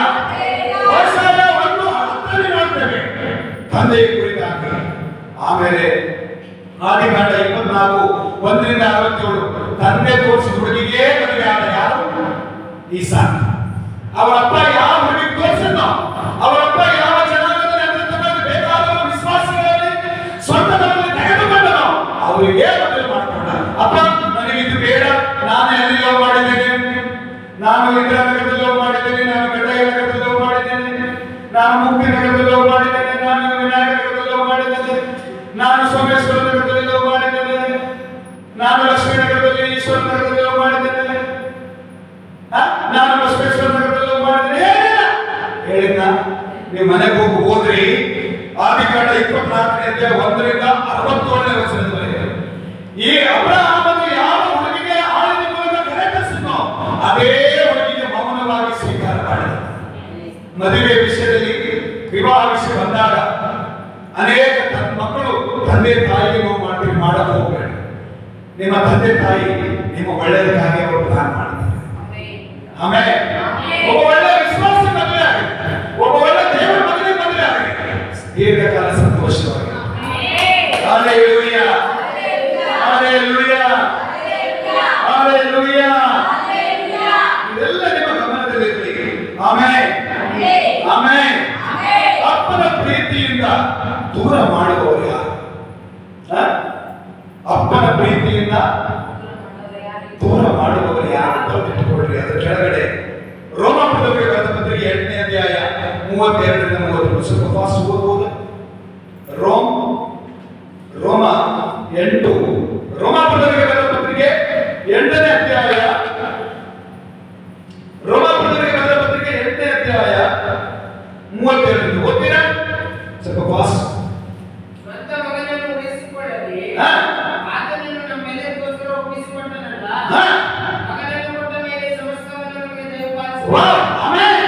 ಹೊಸಾಯ 1:10 ನೋಡ್ತೇವೆ ತಂದೆಯ ಕುರಿತಾಗಿ. ಆಮೇಲೆ ಆದಿಕಾಂಡ 24:1-67 ತಂದೆ ತೋರಿಸಿದ ಹುಡುಗಿಗೆ ಮದುವೆ ಆದ ಯಾರು? ಈಸಾಕ. ಅವರಪ್ಪ ಯಾವ ಹುಡುಗಿ ತೋರಿಸಿದ್ನೋ, ಅವರಪ್ಪ ಯಾವ ಜನಾಂಗದಲ್ಲಿ ಬೇಕಾದ ವಿಶ್ವಾಸಗಳಲ್ಲಿ ಸ್ವಂತದಲ್ಲಿ ತೆಗೆದುಕೊಂಡನೋ ಅವರಿಗೆ ಮದುವೆ ಮಾಡಿಕೊಂಡ. ಅಪ್ಪ ನನಗೆ ಇದು ಬೇಡ, ನಾನು ಎಲ್ಲಿ ಲವ್ ಮಾಡಿದ್ದೇನೆ, ನಾನು ಇಂದಿರಾನಗರದಲ್ಲಿ ಲವ್ ಮಾಡಿದ್ದೇನೆ, ನಾನು ಗಡ್ಡಯ್ಯನಗರದಲ್ಲಿ ಲವ್ ಮಾಡಿದ್ದೇನೆ, ನಾನು ಮುಕ್ತಿನಗರದಲ್ಲಿ ಲವ್ ಮಾಡಿದ್ದೇನೆ, ನಾನು ವಿನಾಯಕನಗರದಲ್ಲಿ ಲವ್ ಮಾಡಿದ್ದೇನೆ, ನಾನು ಸೋಮೇಶ್ವರ ನಗರದಲ್ಲಿ ಲವ್ ಮಾಡಿದ್ದೇನೆ, ನಾನು ಲಕ್ಷ್ಮೀನಗರದಲ್ಲಿ ಈಶ್ವರ ನಗರದಲ್ಲಿ ಲವ್ ಮಾಡಿದ್ದೇನೆ, ನಾನು ಬಸವೇಶ್ವರ ನಗರದಲ್ಲಿ ಲವ್ ಮಾಡಿದ್ದೇನೆ. ಹೇಳಿದ್ನ ನೀವು ಮನೆಗೆ ಹೋದ್ರಿ. ಆದಿಕಾಂಡ 24ನೇ ಅಧ್ಯಾಯ 1-67 ವಚನದಲ್ಲಿ ಈ ಅಬ್ರಹಾಮನು ಯಾವ ಹುಡುಗಿಗೆ ಆಳಿದ ಮೂಲಕ ಕರೆತರಿಸಿದ್ನೋ ಅದೇ ಹುಡುಗಿಗೆ ಮೌನವಾಗಿ ಸ್ವೀಕಾರ ಮಾಡಿದ. ಮದುವೆ ವಿಷಯದಲ್ಲಿ ವಿವಾಹ ವಿಷಯ ಬಂದಾಗ ಅನೇಕ ಮಕ್ಕಳು ತಂದೆ ತಾಯಿಗೆ ನೋವು ಮಾಡಕ್ಕೆ ಹೋಗಬೇಡ. ನಿಮ್ಮ ತಂದೆ ತಾಯಿ ನಿಮ್ಮ ಒಳ್ಳೆಯದಕ್ಕಾಗಿ ಅವರು ಪ್ಲಾನ್ ಮಾಡ್ತಾರೆ. ಆಮೇಲೆ ಒಬ್ಬ ಒಳ್ಳೆ ವಿಶ್ವಾಸ ಮದುವೆ ಆಗಿದೆ, ಒಬ್ಬ ಒಳ್ಳೆ ದೇವರ ಮಗನಿಗೆ ಮದುವೆ ಆಗಿದೆ, ದೀರ್ಘಕಾಲ ಸಂತೋಷವಾಗಿ. Hallelujah hallelujah hallelujah. ಇದೆಲ್ಲ ನಿಮ್ಮ ಗಮನದಲ್ಲಿರಲಿ. ಆಮೇಲೆ ಆಮೇಲೆ ಅಪ್ಪನ ಪ್ರೀತಿಯಿಂದ ದೂರ ಮಾಡುವವರು ಯಾರು? ಅಪ್ಪನ ಪ್ರೀತಿಯಿಂದ ದೂರ ಮಾಡುವವರು ಯಾರು? ಬರೆದಿಟ್ಟುಕೊಳ್ಳ್ರಿ. ಅದರ ಕೆಳಗಡೆ ರೋಮಾಪುರದವರಿಗೆ ಬರೆದ ಪತ್ರಿಕೆ 8ನೇ ಅಧ್ಯಾಯ 32-33. ಸ್ವಲ್ಪ ಫಾಸ್ಟ್ ಓದಬಹುದು. ರೋಮ 8. ರೋಮಾಪುರದವರಿಗೆ ಬರೆದ ಪತ್ರಿಕೆ 8ನೇ ಅಧ್ಯಾಯ, ರೋಮಾಪುರದವರಿಗೆ ಬರೆದ ಪತ್ರಿಕೆ 8ನೇ ಅಧ್ಯಾಯ 32. ಓದ್ತೀರಾ? ಸ್ವಲ್ಪ ಫಾಸ್ಟ್. ಸ್ವಂತ ಮಗನನ್ನು ಉಳಿಸಿಕೊಳ್ಳದೆ ಆತನನ್ನು ನಮ್ಮೆಲ್ಲರಿಗೋಸ್ಕರ ಒಪ್ಪಿಸಿಕೊಂಡನಲ್ಲ, ಮಗನನ್ನು ಕೊಟ್ಟ ಮೇಲೆ ಸಮಸ್ತವನ್ನು ನಮಗೆ ದಯಪಾಲಿಸಿದ. ಆಮೆನ್.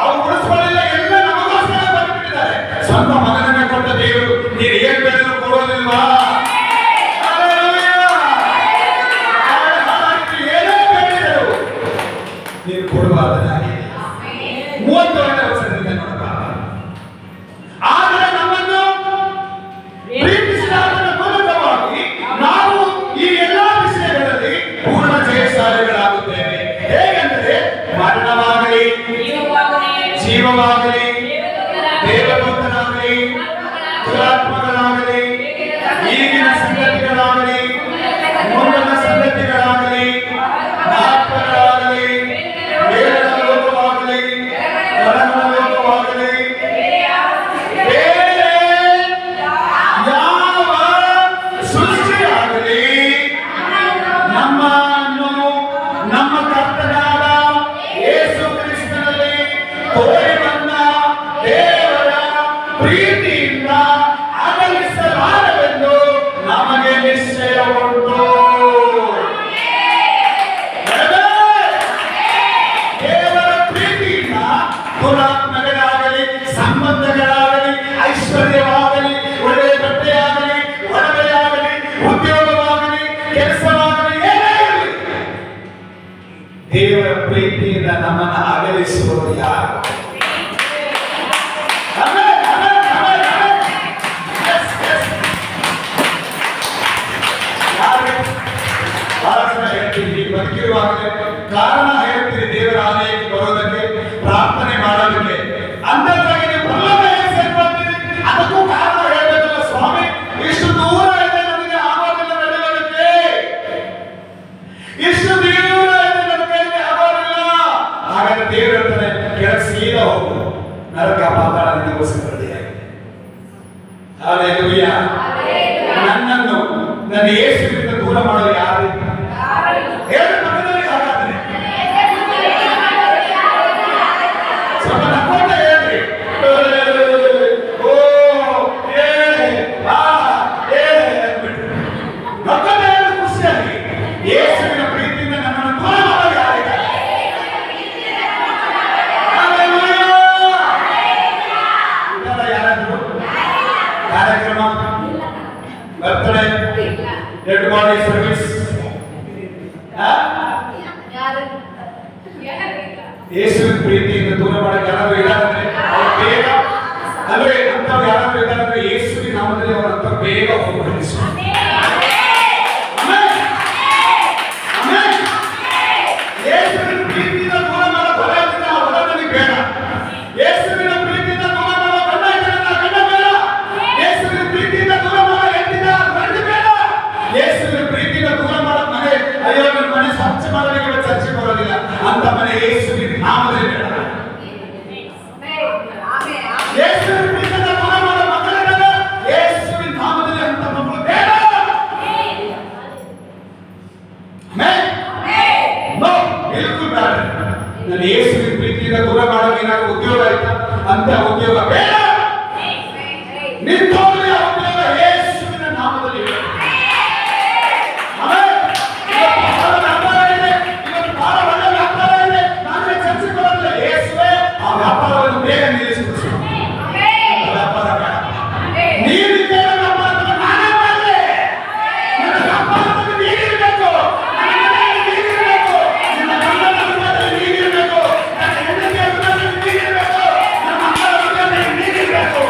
ಅವರು ಉಳಿಸಿಕೊಳ್ಳಿಲ್ಲ, ಎಲ್ಲ ನಮಗೋಸ್ಕರ ಬರೆದಿಟ್ಟಿದ್ದಾರೆ. ಸ್ವಂತ ಮಗನನ್ನೇ ಕೊಟ್ಟ ದೇವರು ನೀನು ಏನ್ ಬೇಕಾದ್ರೂ ಕೊಡೋದಿಲ್ವಾ? ಏನೇ ಬೇಡಿದರು ನೀನು ಕೊಡುವಾದನಾಗಿದೆ. 32ನೇ ವಚನದಿಂದ ನೋಡಪ್ಪ. ಆದರೆ ನಮ್ಮನ್ನು ಪ್ರೀತಿಸಿದಾತನ ಮೂಲಕವಾಗಿ ನಾವು ಈ ಎಲ್ಲಾ ವಿಷಯಗಳಲ್ಲಿ ಪೂರ್ಣ ಜಯಶಾಲಿಗಳಾಗುತ್ತೇವೆ. ಹೇಗೆಂದರೆ ಮರಣವಾಗಲಿ, ಜೀವವಾಗಲಿ, ದೇವದೂತನಾಗಲಿ, ದುರಾತ್ಮಗಳಾಗಲಿ, ಈಗಿನ ಸಂಗತಿಗಳಾಗಲಿ, ಮುಂದಿನ ಸಂಗತಿಗಳಾಗಲಿ, ಆತ್ಮಗಳಾಗಲಿ, ಮೇಲಿನ ಲೋಕವಾಗಲಿ, ಕೆಳಗಿನ ಲೋಕವಾಗಲಿ, ಬೇರೆ ಯಾವ ಸೃಷ್ಟಿಯಾಗಲಿ ನಮ್ಮನ್ನು ನಮ್ಮ ಕರ್ತನಾದ ಯೇಸು ಕ್ರಿಸ್ತನಲ್ಲಿ ತೋರಿ ಬಂದ ದೇವರ ಪ್ರೀತಿಯಿಂದ ಅಗಲಿಸಲಾರವೆಂದು ನಮಗೆ ನಿಶ್ಚಯ ಉಂಟು. ದೇವರ ಪ್ರೀತಿಯಿಂದ ದುರಾತ್ಮಗಳಾಗಲಿ, ಸಂಬಂಧಗಳಾಗಲಿ, ಐಶ್ವರ್ಯವಾಗಲಿ, ಒಳ್ಳೆಯ ಬಟ್ಟೆಯಾಗಲಿ, ಒಡವೆಯಾಗಲಿ, ಉದ್ಯೋಗವಾಗಲಿ, ಕೆಲಸವಾಗಲಿ, ಏನೇ ಇರಲಿ, ದೇವರ ಪ್ರೀತಿಯಿಂದ ನಮ್ಮನ್ನು ಅಗಲಿಸುವುದು ಯಾರು? Amen, amen, amen, amen. Yes, yes. ಯಾರು? ಬಹಳ ಕಾರಣ ಹೇಳ್ತೀನಿ, ನೀವು ಬದುಕಿರುವಾಗಲೇ ಕಾರಣ ಹೇಳ್ತೀರಿ ದೇವರ ಆಲಯಕ್ಕೆ ಬರೋದಕ್ಕೆ, ಪ್ರಾರ್ಥನೆ ಮಾಡೋದಕ್ಕೆ. ಅಂತದ್ರಾಗೆ ನೀವು ಪಲ್ಲವ ಹೇಗೆ ಸೇರ್ಕೊಳ್ತೀರಿ? ಅದಕ್ಕೂ ಕಾರಣ ಹೇಳ್ಬೇಕಲ್ಲ ಸ್ವಾಮಿ. ಇಷ್ಟು ದೂರ ಇದೆ, ನಮಗೆ ಆಗೋದಿಲ್ಲ ನಡೆಯೋದಕ್ಕೆ. ಇಷ್ಟು ದೂರ ಇದೆ, ನನ್ನ ಕೈಗೆ ಆಗೋದಿಲ್ಲ. ಹಾಗಾದ್ರೆ ದೇವರು ಹೇಳ್ತಾನೆ, ಕೆಳಗೆ ಸೀದಾ ಹೋಗು, ನರಕ ಪಾತಾಳ ನಿನಗೋಸ್ಕರ ರೆಡಿಯಾಗಿದೆ. ಹಲ್ಲೆಲೂಯಾ. ನನ್ನನ್ನು ನನ್ನ ಯೇಸುವಿನಿಂದ ದೂರ ಮಾಡಲು ಯಾರು? ಹೇಳು ಮಗನಲ್ಲಿ. ಹಾಗಾದ್ರೆ ಸ್ವಲ್ಪ ನಕ್ಕೊಂಡ ಹೇಳ್ರಿ. ಓ ಏ ಆ ಏ ನಕ್ಕೊಂಡ ಹೇಳಿ ಖುಷಿಯಾಗಿ. ಯೇಸುವಿನ ಪ್ರೀತಿಯಿಂದ ನನ್ನನ್ನು ದೂರ ಮಾಡಲು ಯಾರಿದ್ದಾರೆ? ಯಾರಾದ್ರು ಕಾರ್ಯಕ್ರಮ, ಬರ್ತಡೇ, ಡೆಡ್ ಬಾಡಿ ಸರ್ವಿಸ್, ಯೇಸುವಿನ ಪ್ರೀತಿಯಿಂದ ದೂರ ಮಾಡಕ್ಕೆ ಯಾರಾದ್ರೂ ಇದಾರಂದ್ರೆ ಅವ್ರು ಬೇಗ, ಅಂದ್ರೆ ಅಂತವ್ರು ಯಾರಾದ್ರೂ ಇದಾರಂದ್ರೆ ಯೇಸುವಿನ ನಾಮದಲ್ಲಿ ಅವರಂತ ಬೇಗ ಹೋಗ್ಬಿಡಿ. ಯೇಸುವಿನ ಪ್ರೀತಿಯಿಂದ ದೂರ ಮಾಡೋ ಬಲ ಇದ್ರೆ ಆ ಬಲ ನನಗೆ ಬೇಡ. ಯೇಸುವಿನ ಪ್ರೀತಿಯಿಂದ ದೂರ ಮಾಡೋ ಗಂಡ ಇದ್ರೆ ಆ ಗಂಡ ಬೇಡ. ಯೇಸುವಿನ ಪ್ರೀತಿಯಿಂದ ದೂರ ಮಾಡೋ ಹೆಂಡತಿನ ಗಂಡ ಬೇಡ. ಯೇಸುವಿನ ಪ್ರೀತಿಯಿಂದ ದೂರ ಮಾಡೋ ಮನೆ, ಅಯ್ಯೋ ನನ್ನ ಮನೆ ಸ್ವಚ್ಛ ಮಾಡೋದಕ್ಕೆ ಚರ್ಚೆ ಬರೋದಿಲ್ಲ ಅಂತ ಮನೆ ಯೇಸುವಿನ ನಾಮದಲ್ಲಿ ಬೇಡ. ಯೇಸುವಿನ ಪ್ರೀತಿಯಿಂದ ದೂರ ಮಾಡೋ ಮಕ್ಕಳಿಲ್ಲ, ಯೇಸುವಿನ ನಾಮದಲ್ಲಿ ಅಂತ ಮಕ್ಕಳು ಬೇಡ. ನೋ, ಬಿಲ್ಕುಲ್ ಬೇಡ. ನನ್ನ ಯೇಸುವಿನ ಪ್ರೀತಿಯಿಂದ ದೂರ ಮಾಡೋಕೆ ಏನಾದ್ರು ಉದ್ಯೋಗ ಆಯ್ತಾ? ಅಂತ ಉದ್ಯೋಗ ಬೇಡ. ನಿಂತೋಗ್ಲಿ ಆ ಉದ್ಯೋಗ ಯೇಸುವಿನ ನಾಮದಲ್ಲಿ ಬೇಡ. ವ್ಯಾಪಾರವನ್ನು ಬೇಗ ನಿಲ್ಲಿಸಿಬಿಟ್ಟು ವ್ಯಾಪಾರ ಬೇಡ. ನೀನು ವ್ಯಾಪಾರವನ್ನು ನಾನೇ ಮಾಡಲಿ. ನನ್ನ ವ್ಯಾಪಾರವನ್ನು ನೀಗಿರಬೇಕು, ನೀಗಿರಬೇಕು, ನನ್ನ ಗಂಡನ ಅಭಿಮಾನದಲ್ಲಿ ನೀಗಿರಬೇಕು, ನನ್ನ ಹೆಂಡತಿಯ ಅಭಿಮಾನದಲ್ಲಿ ನೀಗಿರಬೇಕು, ನನ್ನ ಮಕ್ಕಳ ಅಭಿಮಾನದಲ್ಲಿ ನೀಗಿರಬೇಕು.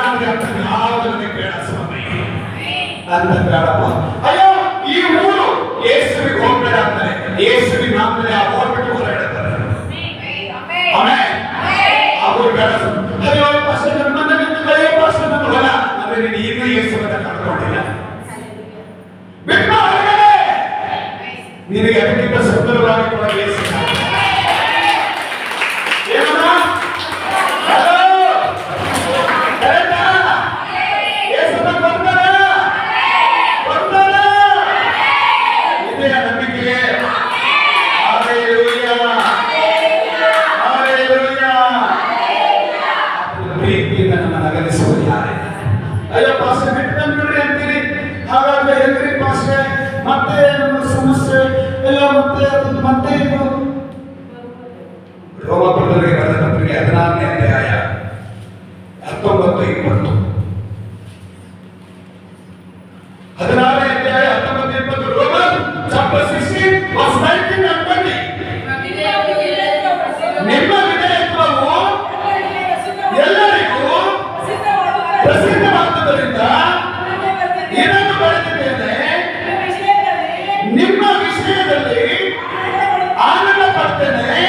ಅಂತ ಯಾವುದು ನನಗೆ ಬೇಡ ಸ್ವಾಮಿ ಅಂತ ಬೇಡಪ್ಪ. ಅಯ್ಯೋ ಈ ಊರು ಯೇಸುವಿಗೆ ಹೋಗ್ಬೇಡ ಅಂತಾರೆ. ಯೇಸುವಿನ ನಾಮದಲ್ಲಿ ಆ ಊರು ಬಿಟ್ಟು ಹೊರಡ್ತಾರೆ. ಆಮೇಲೆ ಆ ಊರು ಬೇಡ. ಅಯ್ಯೋ ಪಾಸ್ಟರ್ ನನ್ನ ಮನೆಗೆ, ಅಯ್ಯೋ ಪಾಸ್ಟರ್ ನನ್ನ ಹೊಲ ಅಂದ್ರೆ ನೀನು ಈಗ ಯೇಸುವನ್ನ ಕಳ್ಕೊಂಡಿಲ್ಲ. ಬಿಟ್ಟು ಹೊರಗಡೆ ನಿನಗೆ ಅದಕ್ಕಿಂತ ಸುಂದರವಾಗಿ ಕೂಡ ಯೇಸು. ಏನಮ್ಮ ಪ್ರೀತಿಯಿಂದ ನಮ್ಮನ್ನು ಅಗಲಿಸುವುದು ಯಾರೇ? ಅಯ್ಯೋ ಪಾಸ್ಟರ್ ಬಿಟ್ಟು ಬಂದ್ಬಿಡ್ರಿ ಅಂತೀರಿ. ಹಾಗಾದ್ರೆ ಹೆಂಗ್ರಿ ಪಾಸ್ಟರ್? ಮತ್ತೆ ನಮ್ಮ ಸಮಸ್ಯೆ ಎಲ್ಲ ಮತ್ತೆ ಇದು ರೋಮಪುರದವರಿಗೆ ಬರೆದ ಪತ್ರಿಕೆ 16ನೇ ಅಧ್ಯಾಯ 19-20. 16ನೇ ಅಧ್ಯಾಯ 19-20. Roman chapter 16 verse 19 and 20. ನಿಮ್ಮ ವಿಧೇಯತ್ವವು ಎಲ್ಲರಿಗೂ ಪ್ರಸಿದ್ಧವಾದುದರಿಂದ ಇದನ್ನು ಬರೆದಿದ್ದೇನೆ, ನಿಮ್ಮ ವಿಷಯದಲ್ಲಿ ಆನಂದ ಪಡ್ತೇನೆ.